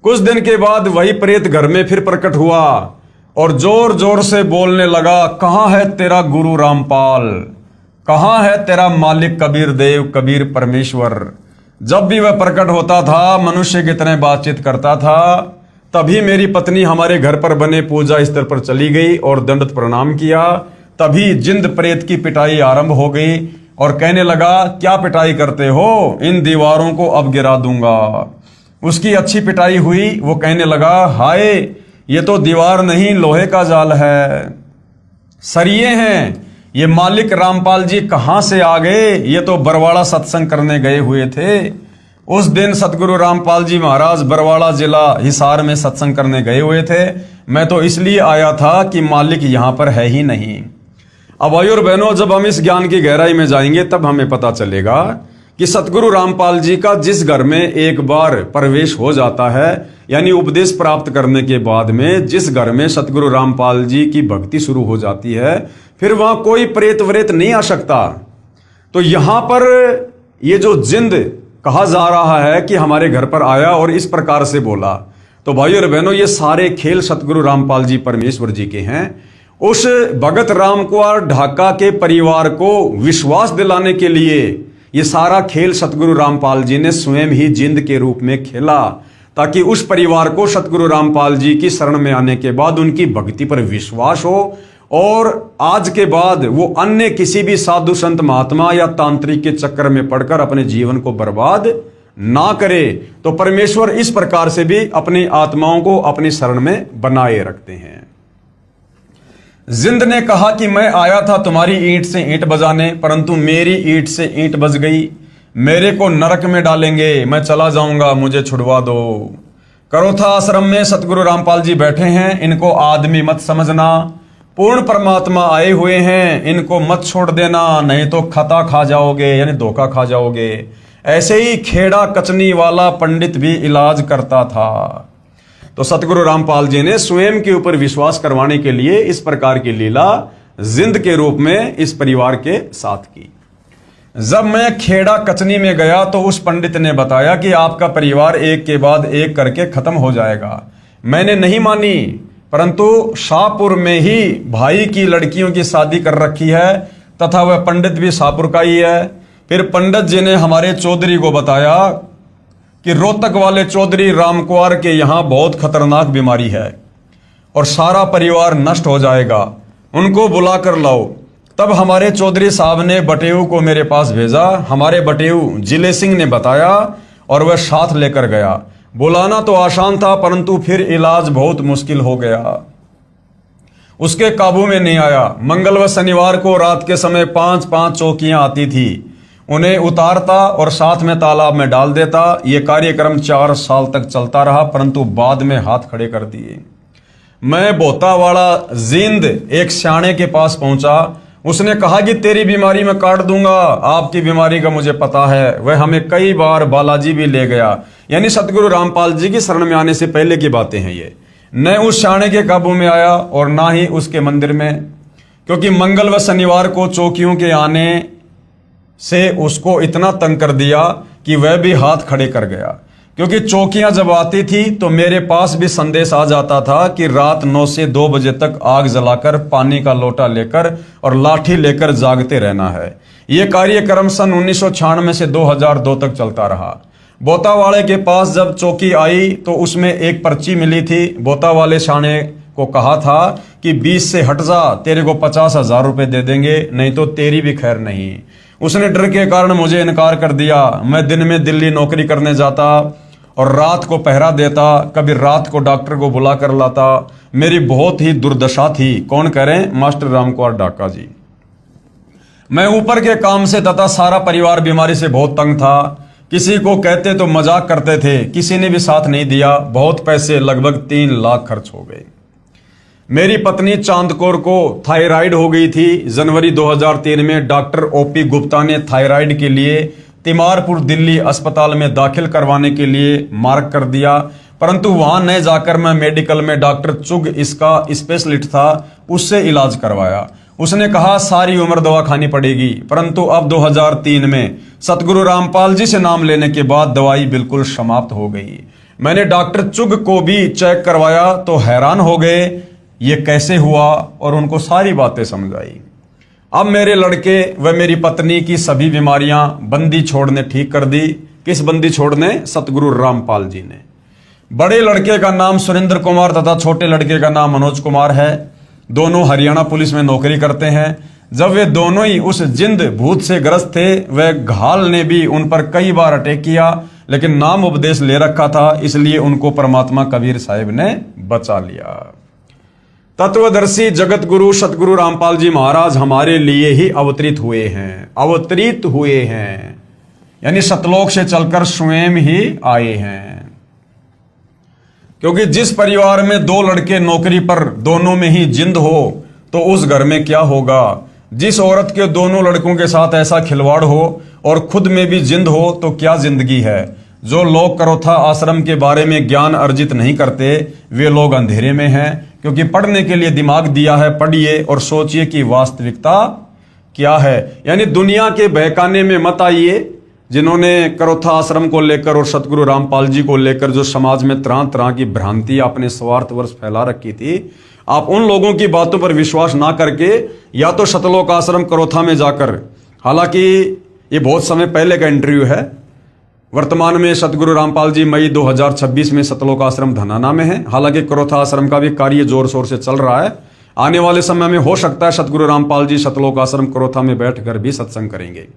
कुछ दिन के बाद वही प्रेत घर में फिर प्रकट हुआ और जोर जोर से बोलने लगा, कहां है तेरा गुरु रामपाल, कहां है तेरा मालिक कबीर देव, कबीर परमेश्वर। जब भी वह प्रकट होता था, मनुष्य की तरह बातचीत करता था। तभी मेरी पत्नी हमारे घर पर बने पूजा स्थल पर चली गई और दंडवत प्रणाम किया। तभी जिंद प्रेत की पिटाई आरंभ हो गई और कहने लगा, क्या पिटाई करते हो, इन दीवारों को अब गिरा दूंगा। उसकी अच्छी पिटाई हुई। वो कहने लगा, हाय ये तो दीवार नहीं लोहे का जाल है। सरिये हैं। ये मालिक रामपाल जी कहाँ से आ गए? ये तो बरवाड़ा सत्संग करने गए हुए थे। उस दिन सतगुरु रामपाल जी महाराज बरवाड़ा जिला हिसार में सत्संग करने गए हुए थे। मैं तो इसलिए आया था कि मालिक यहाँ पर है ही नहीं। अब भाई और बहनों, जब हम इस ज्ञान की गहराई में जाएंगे तब हमें पता चलेगा कि सतगुरु रामपाल जी का जिस घर में एक बार प्रवेश हो जाता है, यानी उपदेश प्राप्त करने के बाद में जिस घर में सतगुरु रामपाल जी की भक्ति शुरू हो जाती है, फिर वहां कोई प्रेत व्रेत नहीं आ सकता। तो यहां पर ये जो जिंद कहा जा रहा है कि हमारे घर पर आया और इस प्रकार से बोला, तो भाई और बहनों, ये सारे खेल सतगुरु रामपाल जी परमेश्वर जी के हैं। उस भगत राम कुमार ढाका के परिवार को विश्वास दिलाने के लिए ये सारा खेल सतगुरु रामपाल जी ने स्वयं ही जिंद के रूप में खेला, ताकि उस परिवार को सतगुरु रामपाल जी की शरण में आने के बाद उनकी भक्ति पर विश्वास हो और आज के बाद वो अन्य किसी भी साधु संत महात्मा या तांत्रिक के चक्कर में पड़कर अपने जीवन को बर्बाद ना करे। तो परमेश्वर इस प्रकार से भी अपनी आत्माओं को अपनी शरण में बनाए रखते हैं। जिंद ने कहा कि मैं आया था तुम्हारी ईंट से ईंट बजाने, परंतु मेरी ईंट से ईंट बज गई। मेरे को नरक में डालेंगे, मैं चला जाऊंगा, मुझे छुड़वा दो। करोथा आश्रम में सतगुरु रामपाल जी बैठे हैं, इनको आदमी मत समझना, पूर्ण परमात्मा आए हुए हैं, इनको मत छोड़ देना, नहीं तो खता खा जाओगे, यानी धोखा खा जाओगे। ऐसे ही खेड़ा कचनी वाला पंडित भी इलाज करता था। तो सतगुरु रामपाल जी ने स्वयं के ऊपर विश्वास करवाने के लिए इस प्रकार की लीला जिंद के रूप में इस परिवार के साथ की। जब मैं खेड़ा कचनी में गया तो उस पंडित ने बताया कि आपका परिवार एक के बाद एक करके खत्म हो जाएगा। मैंने नहीं मानी, परंतु शाहपुर में ही भाई की लड़कियों की शादी कर रखी है तथा वह पंडित भी शाहपुर का ही है। फिर पंडित जी ने हमारे चौधरी को बताया कि रोहतक वाले चौधरी रामकुमार के यहां बहुत खतरनाक बीमारी है और सारा परिवार नष्ट हो जाएगा, उनको बुला कर लाओ। तब हमारे चौधरी साहब ने बटेऊ को मेरे पास भेजा। हमारे बटेऊ जिले सिंह ने बताया और वह साथ लेकर गया। बुलाना तो आसान था, परंतु फिर इलाज बहुत मुश्किल हो गया, उसके काबू में नहीं आया। मंगल व शनिवार को रात के समय 5-5 चौकियां आती थी, उन्हें उतारता और साथ में तालाब में डाल देता। यह कार्यक्रम 4 साल तक चलता रहा, परंतु बाद में हाथ खड़े कर दिए। मैं बोतावाड़ा जिंद एक स्याणे के पास पहुंचा। उसने कहा कि तेरी बीमारी मैं काट दूंगा, आपकी बीमारी का मुझे पता है। वह हमें कई बार बालाजी भी ले गया, यानी सतगुरु रामपाल जी की शरण में आने से पहले की बातें हैं ये। न उस स्याणे के काबू में आया और ना ही उसके मंदिर में, क्योंकि मंगल व शनिवार को चौकियों के आने से उसको इतना तंग कर दिया कि वह भी हाथ खड़े कर गया। क्योंकि चौकियां जब आती थी तो मेरे पास भी संदेश आ जाता था कि रात 9 से 2 बजे तक आग जलाकर पानी का लोटा लेकर और लाठी लेकर जागते रहना है। यह कार्यक्रम सन 1996 से 2002 तक चलता रहा। बोतावाड़े के पास जब चौकी आई तो उसमें एक पर्ची मिली थी। बोतावाले शाने को कहा था कि 20 से हट जा, तेरे को 50,000 रुपए दे देंगे, नहीं तो तेरी भी खैर नहीं। उसने डर के कारण मुझे इनकार कर दिया। मैं दिन में दिल्ली नौकरी करने जाता और रात को पहरा देता, कभी रात को डॉक्टर को बुला कर लाता। मेरी बहुत ही दुर्दशा थी। कौन करें? मास्टर रामकुमार ढाका जी। मैं ऊपर के काम से तथा सारा परिवार बीमारी से बहुत तंग था। किसी को कहते तो मजाक करते थे, किसी ने भी साथ नहीं दिया। बहुत पैसे, लगभग 3 लाख खर्च हो गए। मेरी पत्नी चांदकोर को थायराइड हो गई थी। जनवरी 2003 में डॉक्टर ओपी गुप्ता ने थायराइड के लिए तिमारपुर दिल्ली अस्पताल में दाखिल करवाने के लिए मार्क कर दिया, परंतु वहां न जाकर मैं मेडिकल में डॉक्टर चुग, इसका स्पेशलिस्ट था, उससे इलाज करवाया। उसने कहा सारी उम्र दवा खानी पड़ेगी, परंतु अब 2003 में सतगुरु रामपाल जी से नाम लेने के बाद दवाई बिल्कुल समाप्त हो गई। मैंने डॉक्टर चुग को भी चेक करवाया तो हैरान हो गए ये कैसे हुआ और उनको सारी बातें समझाई। अब मेरे लड़के व मेरी पत्नी की सभी बीमारियां बंदी छोड़ने ठीक कर दी। किस बंदी छोड़ने? सतगुरु रामपाल जी ने। बड़े लड़के का नाम सुरेंद्र कुमार तथा छोटे लड़के का नाम मनोज कुमार है। दोनों हरियाणा पुलिस में नौकरी करते हैं। जब वे दोनों ही उस जिंद भूत से ग्रस्त थे, वह घाल ने भी उन पर कई बार अटैक किया, लेकिन नाम उपदेश ले रखा था, इसलिए उनको परमात्मा कबीर साहिब ने बचा लिया। तत्वदर्शी जगत गुरु सतगुरु रामपाल जी महाराज हमारे लिए ही अवतरित हुए हैं, यानी सतलोक से चलकर स्वयं ही आए हैं। क्योंकि जिस परिवार में दो लड़के नौकरी पर दोनों में ही जिंद हो तो उस घर में क्या होगा। जिस औरत के दोनों लड़कों के साथ ऐसा खिलवाड़ हो और खुद में भी जिंद हो तो क्या जिंदगी है। जो लोग करोथा आश्रम के बारे में ज्ञान अर्जित नहीं करते वे लोग अंधेरे में हैं, क्योंकि पढ़ने के लिए दिमाग दिया है, पढ़िए और सोचिए कि वास्तविकता क्या है। यानी दुनिया के बहकाने में मत आइए। जिन्होंने करोथा आश्रम को लेकर और सतगुरु रामपाल जी को लेकर जो समाज में तरह तरह की भ्रांति अपने स्वार्थवश फैला रखी थी, आप उन लोगों की बातों पर विश्वास ना करके या तो सतलोक आश्रम करोथा में जाकर, हालांकि ये बहुत समय पहले का इंटरव्यू है, वर्तमान में सतगुरु रामपाल जी मई 2026 में सतलोक आश्रम धनाना में है। हालांकि करोथा आश्रम का भी कार्य जोर शोर से चल रहा है। आने वाले समय में हो सकता है सतगुरु रामपाल जी सतलोक आश्रम करोथा में बैठकर भी सत्संग करेंगे।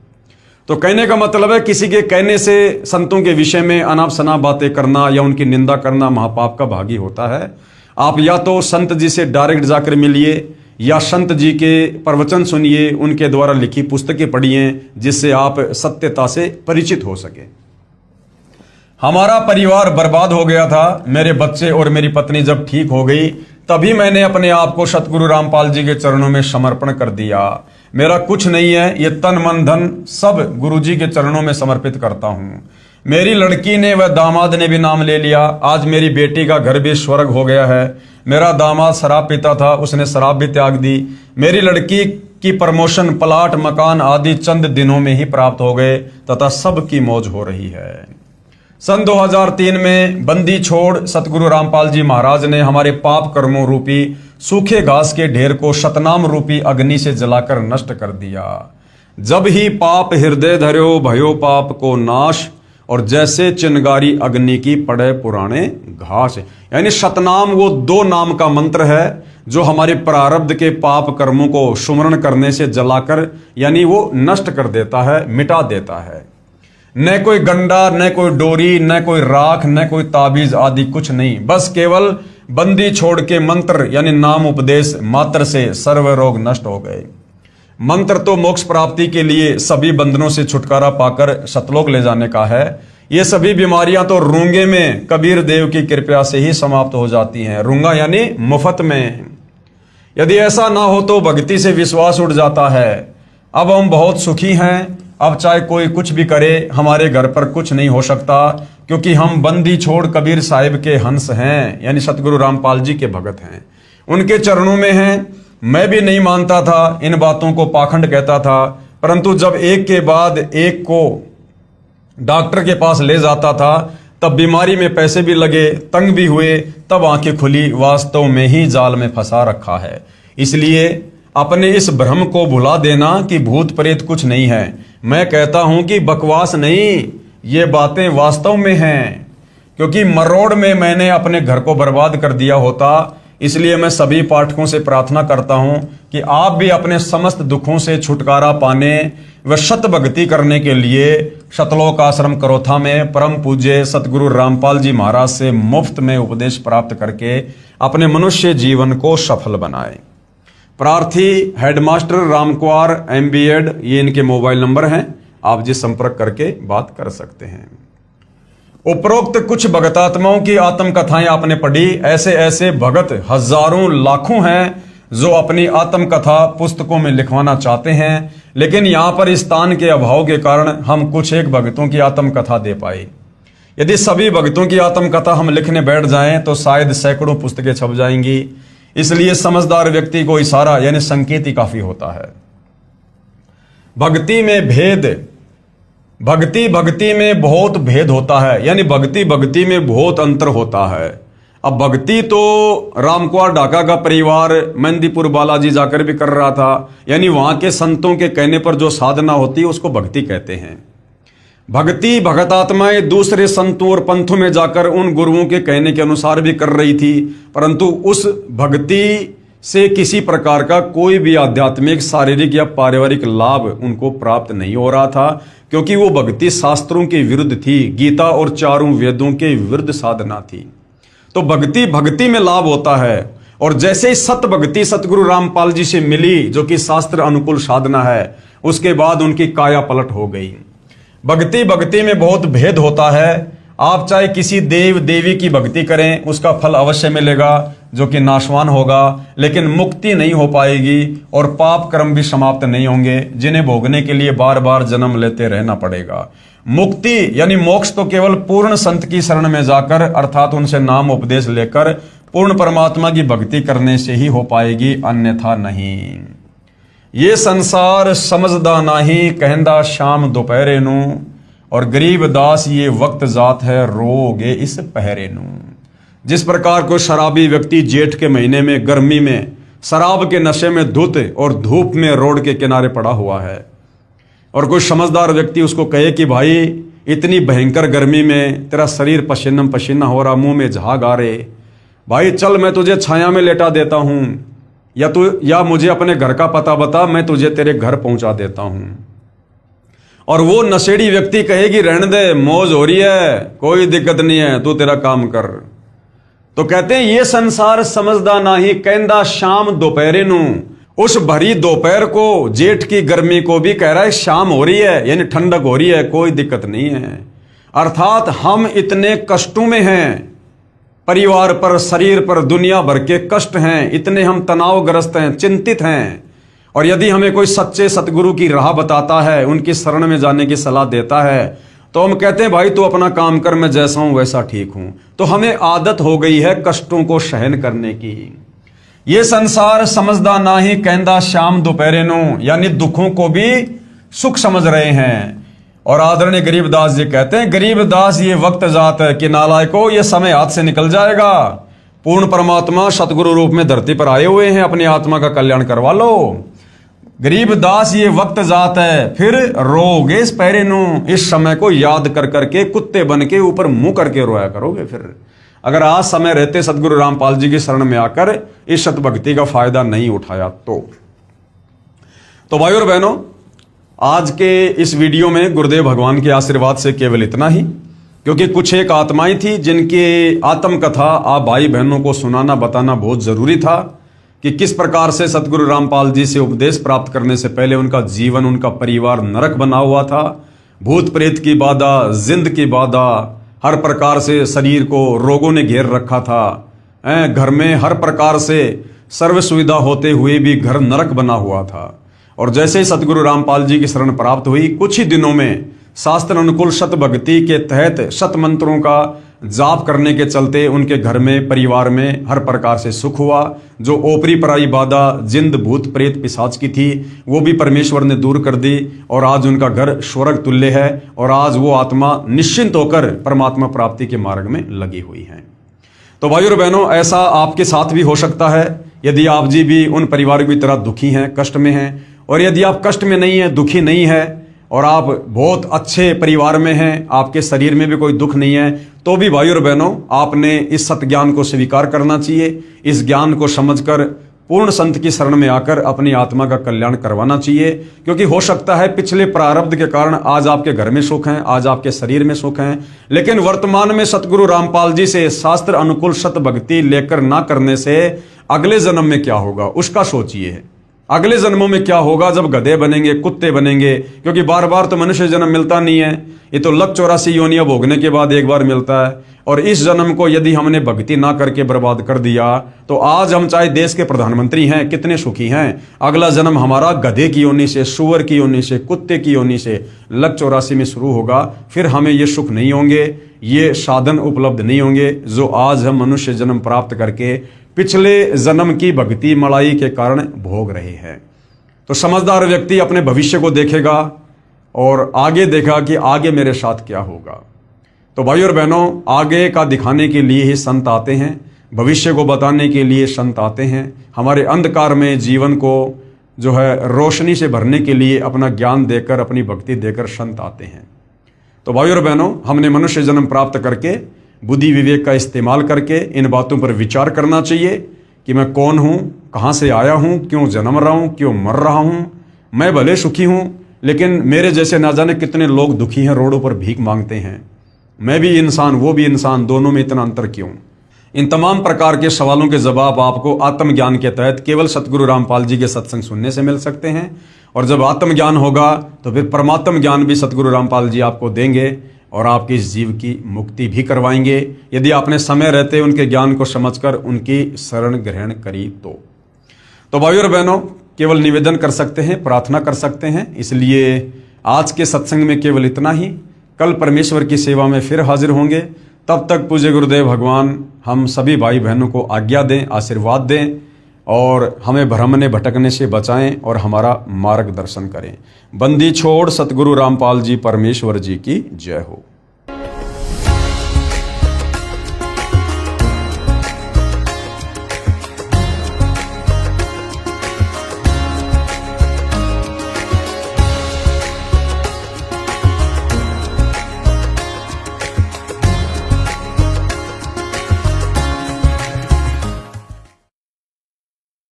तो कहने का मतलब है किसी के कहने से संतों के विषय में अनाप शनाप बातें करना या उनकी निंदा करना महापाप का भागी होता है। आप या तो संत जी से डायरेक्ट जाकर मिलिए या संत जी के प्रवचन सुनिए, उनके द्वारा लिखी पुस्तकें पढ़िए, जिससे आप सत्यता से परिचित हो सके। हमारा परिवार बर्बाद हो गया था। मेरे बच्चे और मेरी पत्नी जब ठीक हो गई तभी मैंने अपने आप को सतगुरु रामपाल जी के चरणों में समर्पण कर दिया। मेरा कुछ नहीं है, ये तन मन धन सब गुरु जी के चरणों में समर्पित करता हूँ। मेरी लड़की ने व दामाद ने भी नाम ले लिया। आज मेरी बेटी का घर भी स्वर्ग हो गया है। मेरा दामाद शराब पीता था, उसने शराब भी त्याग दी। मेरी लड़की की प्रमोशन, प्लाट, मकान आदि चंद दिनों में ही प्राप्त हो गए तथा सबकी मौज हो रही है। सन 2003 में बंदी छोड़ सतगुरु रामपाल जी महाराज ने हमारे पाप कर्मों रूपी सूखे घास के ढेर को शतनाम रूपी अग्नि से जलाकर नष्ट कर दिया। जब ही पाप हृदय धर्यो भयो पाप को नाश, और जैसे चिनगारी अग्नि की पड़े पुराने घास। यानी शतनाम वो 2 नाम का मंत्र है जो हमारे प्रारब्ध के पाप कर्मों को सुमरण करने से जलाकर यानी वो नष्ट कर देता है, मिटा देता है। न कोई गंडा, न कोई डोरी, न कोई राख, न कोई ताबीज आदि कुछ नहीं, बस केवल बंदी छोड़ के मंत्र यानी नाम उपदेश मात्र से सर्व रोग नष्ट हो गए। मंत्र तो मोक्ष प्राप्ति के लिए सभी बंधनों से छुटकारा पाकर सतलोक ले जाने का है। ये सभी बीमारियां तो रूंगे में कबीर देव की कृपा से ही समाप्त हो जाती हैं। रूंगा यानी मुफ्त में। यदि ऐसा ना हो तो भक्ति से विश्वास उठ जाता है। अब हम बहुत सुखी हैं। अब चाहे कोई कुछ भी करे, हमारे घर पर कुछ नहीं हो सकता, क्योंकि हम बंदी छोड़ कबीर साहिब के हंस हैं, यानी सतगुरु रामपाल जी के भगत हैं, उनके चरणों में हैं। मैं भी नहीं मानता था, इन बातों को पाखंड कहता था, परंतु जब एक के बाद एक को डॉक्टर के पास ले जाता था तब बीमारी में पैसे भी लगे, तंग भी हुए, तब आंखें खुली वास्तव में ही जाल में फंसा रखा है। इसलिए अपने इस भ्रम को भुला देना कि भूत प्रेत कुछ नहीं है। मैं कहता हूं कि बकवास नहीं, ये बातें वास्तव में हैं, क्योंकि मरोड़ में मैंने अपने घर को बर्बाद कर दिया होता। इसलिए मैं सभी पाठकों से प्रार्थना करता हूं कि आप भी अपने समस्त दुखों से छुटकारा पाने व शत भक्ति करने के लिए सतलोक आश्रम करोथा में परम पूज्य सतगुरु रामपाल जी महाराज से मुफ्त में उपदेश प्राप्त करके अपने मनुष्य जीवन को सफल बनाए। प्रार्थी हेडमास्टर रामकुमार MBEd, ये इनके मोबाइल नंबर हैं, आप जी संपर्क करके बात कर सकते हैं। उपरोक्त कुछ भगतात्माओं की आत्मकथाएं आपने पढ़ी। ऐसे ऐसे भगत हजारों लाखों हैं जो अपनी आत्मकथा पुस्तकों में लिखवाना चाहते हैं, लेकिन यहाँ पर स्थान के अभाव के कारण हम कुछ एक भगतों की आत्मकथा दे पाए। यदि सभी भगतों की आत्मकथा हम लिखने बैठ जाएं तो शायद सैकड़ों पुस्तकें छप जाएंगी। इसलिए समझदार व्यक्ति को इशारा यानी संकेत ही काफी होता है। भक्ति में भेद, भक्ति में बहुत भेद होता है, यानी भक्ति में बहुत अंतर होता है। अब भक्ति तो रामकुमार ढाका का परिवार मेहंदीपुर बालाजी जाकर भी कर रहा था, यानी वहां के संतों के कहने पर जो साधना होती है उसको भक्ति कहते हैं। भक्ति भगतात्माएं दूसरे संतों और पंथों में जाकर उन गुरुओं के कहने के अनुसार भी कर रही थी, परंतु उस भक्ति से किसी प्रकार का कोई भी आध्यात्मिक, शारीरिक या पारिवारिक लाभ उनको प्राप्त नहीं हो रहा था, क्योंकि वो भक्ति शास्त्रों के विरुद्ध थी, गीता और चारों वेदों के विरुद्ध साधना थी। तो भक्ति में लाभ होता है, और जैसे ही सत भक्ति सतगुरु रामपाल जी से मिली, जो कि शास्त्र अनुकूल साधना है, उसके बाद उनकी काया पलट हो गई। भक्ति भक्ति में बहुत भेद होता है। आप चाहे किसी देव देवी की भक्ति करें, उसका फल अवश्य मिलेगा जो कि नाशवान होगा, लेकिन मुक्ति नहीं हो पाएगी और पाप कर्म भी समाप्त नहीं होंगे, जिन्हें भोगने के लिए बार बार जन्म लेते रहना पड़ेगा। मुक्ति यानी मोक्ष तो केवल पूर्ण संत की शरण में जाकर, अर्थात उनसे नाम उपदेश लेकर पूर्ण परमात्मा की भक्ति करने से ही हो पाएगी, अन्यथा नहीं। ये संसार समझदा नाही, कहंदा शाम दोपहरे नू, और गरीब दास ये वक्त जात है, रोगे इस पहरे नू। जिस प्रकार कोई शराबी व्यक्ति जेठ के महीने में गर्मी में शराब के नशे में धुत और धूप में रोड के किनारे पड़ा हुआ है, और कोई समझदार व्यक्ति उसको कहे कि भाई इतनी भयंकर गर्मी में तेरा शरीर पसीना पसीना हो रहा, मुंह में झाग आ रहे, भाई चल मैं तुझे छाया में लेटा देता हूं, या मुझे अपने घर का पता बता, मैं तुझे तेरे घर पहुंचा देता हूं। और वो नशेड़ी व्यक्ति कहेगी रहने दे, मौज हो रही है, कोई दिक्कत नहीं है, तू तेरा काम कर। तो कहते हैं ये संसार समझदा नाही, कहंदा शाम दोपहरे नू। उस भरी दोपहर को, जेठ की गर्मी को भी कह रहा है शाम हो रही है, यानी ठंडक हो रही है, कोई दिक्कत नहीं है। अर्थात हम इतने कष्टों में हैं, परिवार पर, शरीर पर दुनिया भर के कष्ट हैं, इतने हम तनावग्रस्त हैं, चिंतित हैं। और यदि हमें कोई सच्चे सतगुरु की राह बताता है, उनकी शरण में जाने की सलाह देता है, तो हम कहते हैं भाई तू अपना काम कर, मैं जैसा हूं वैसा ठीक हूं। तो हमें आदत हो गई है कष्टों को सहन करने की। ये संसार समझदा नाही, कहंदा शाम दोपहरे नू, यानी दुखों को भी सुख समझ रहे हैं। और आदरणीय गरीबदास जी कहते हैं, गरीबदास ये वक्त जात है कि नालायको, ये समय हाथ से निकल जाएगा। पूर्ण परमात्मा सतगुरु रूप में धरती पर आए हुए हैं, अपनी आत्मा का कल्याण करवा लो। गरीबदास ये वक्त जात है, फिर रोगे इस पैरे नू, इस समय को याद कर करके कुत्ते बन के ऊपर मुंह करके रोया करोगे। फिर अगर आज समय रहते सतगुरु रामपाल जी की शरण में आकर इस सत भक्ति का फायदा नहीं उठाया तो भाइयों और बहनों, आज के इस वीडियो में गुरुदेव भगवान के आशीर्वाद से केवल इतना ही, क्योंकि कुछ एक आत्माएं थी जिनकी आत्मकथा आप भाई बहनों को सुनाना बताना बहुत जरूरी था, कि किस प्रकार से सतगुरु रामपाल जी से उपदेश प्राप्त करने से पहले उनका जीवन, उनका परिवार नरक बना हुआ था। भूत प्रेत की बाधा, जिंद की बाधा, हर प्रकार से शरीर को रोगों ने घेर रखा था। घर में हर प्रकार से सर्व सुविधा होते हुए भी घर नरक बना हुआ था। और जैसे ही सतगुरु रामपाल जी की शरण प्राप्त हुई, कुछ ही दिनों में शास्त्र अनुकूल शत भक्ति के तहत शत मंत्रों का जाप करने के चलते उनके घर में, परिवार में हर प्रकार से सुख हुआ। जो ओपरी पराई बाधा, जिंद भूत प्रेत पिशाच की थी, वो भी परमेश्वर ने दूर कर दी, और आज उनका घर स्वर्ग तुल्य है, और आज वो आत्मा निश्चिंत होकर परमात्मा प्राप्ति के मार्ग में लगी हुई है। तो भाइयों और बहनों, ऐसा आपके साथ भी हो सकता है, यदि आप जी भी उन परिवारों की तरह दुखी हैं, कष्ट में हैं। और यदि आप कष्ट में नहीं है, दुखी नहीं है, और आप बहुत अच्छे परिवार में हैं, आपके शरीर में भी कोई दुख नहीं है, तो भी भाइयों और बहनों, आपने इस सत्य ज्ञान को स्वीकार करना चाहिए। इस ज्ञान को समझकर पूर्ण संत की शरण में आकर अपनी आत्मा का कल्याण करवाना चाहिए। क्योंकि हो सकता है पिछले प्रारब्ध के कारण आज आपके घर में सुख हैं, आज आपके शरीर में सुख हैं, लेकिन वर्तमान में सतगुरु रामपाल जी से शास्त्र अनुकूल सत भक्ति लेकर ना करने से अगले जन्म में क्या होगा उसका सोचिए। अगले जन्मों में क्या होगा जब गधे बनेंगे, कुत्ते बनेंगे, क्योंकि बार बार तो मनुष्य जन्म मिलता नहीं है, ये तो 184 योनियां भोगने के बाद एक बार मिलता है। और इस जन्म को यदि हमने भक्ति ना करके बर्बाद कर दिया, तो आज हम चाहे देश के प्रधानमंत्री हैं, कितने सुखी हैं, अगला जन्म हमारा गधे की योनि से, सुअर की योनि से, कुत्ते की योनि से 184 में शुरू होगा। फिर हमें ये सुख नहीं होंगे, ये साधन उपलब्ध नहीं होंगे जो आज हम मनुष्य जन्म प्राप्त करके पिछले जन्म की भक्ति मलाई के कारण भोग रहे हैं। तो समझदार व्यक्ति अपने भविष्य को देखेगा और आगे देखा कि आगे मेरे साथ क्या होगा। तो भाइयों और बहनों, आगे का दिखाने के लिए ही संत आते हैं, भविष्य को बताने के लिए संत आते हैं, हमारे अंधकार में जीवन को जो है रोशनी से भरने के लिए अपना ज्ञान देकर, अपनी भक्ति देकर संत आते हैं। तो भाइयों और बहनों, हमने मनुष्य जन्म प्राप्त करके बुद्धि विवेक का इस्तेमाल करके इन बातों पर विचार करना चाहिए कि मैं कौन हूँ, कहाँ से आया हूँ, क्यों जन्म रहा हूँ, क्यों मर रहा हूँ। मैं भले सुखी हूँ, लेकिन मेरे जैसे ना जाने कितने लोग दुखी हैं, रोडों पर भीख मांगते हैं। मैं भी इंसान, वो भी इंसान, दोनों में इतना अंतर क्यों? इन तमाम प्रकार के सवालों के जवाब आपको आत्मज्ञान के तहत केवल सतगुरु रामपाल जी के सत्संग सुनने से मिल सकते हैं। और जब आत्मज्ञान होगा तो फिर परमात्म ज्ञान भी सतगुरु रामपाल जी आपको देंगे और आपके इस जीव की मुक्ति भी करवाएंगे, यदि आपने समय रहते उनके ज्ञान को समझकर उनकी शरण ग्रहण करी तो भाइयों और बहनों, केवल निवेदन कर सकते हैं, प्रार्थना कर सकते हैं। इसलिए आज के सत्संग में केवल इतना ही। कल परमेश्वर की सेवा में फिर हाजिर होंगे। तब तक पूज्य गुरुदेव भगवान हम सभी भाई बहनों को आज्ञा दें, आशीर्वाद दें और हमें भ्रमने भटकने से बचाएं और हमारा मार्गदर्शन करें। बंदी छोड़ सतगुरु रामपाल जी परमेश्वर जी की जय हो।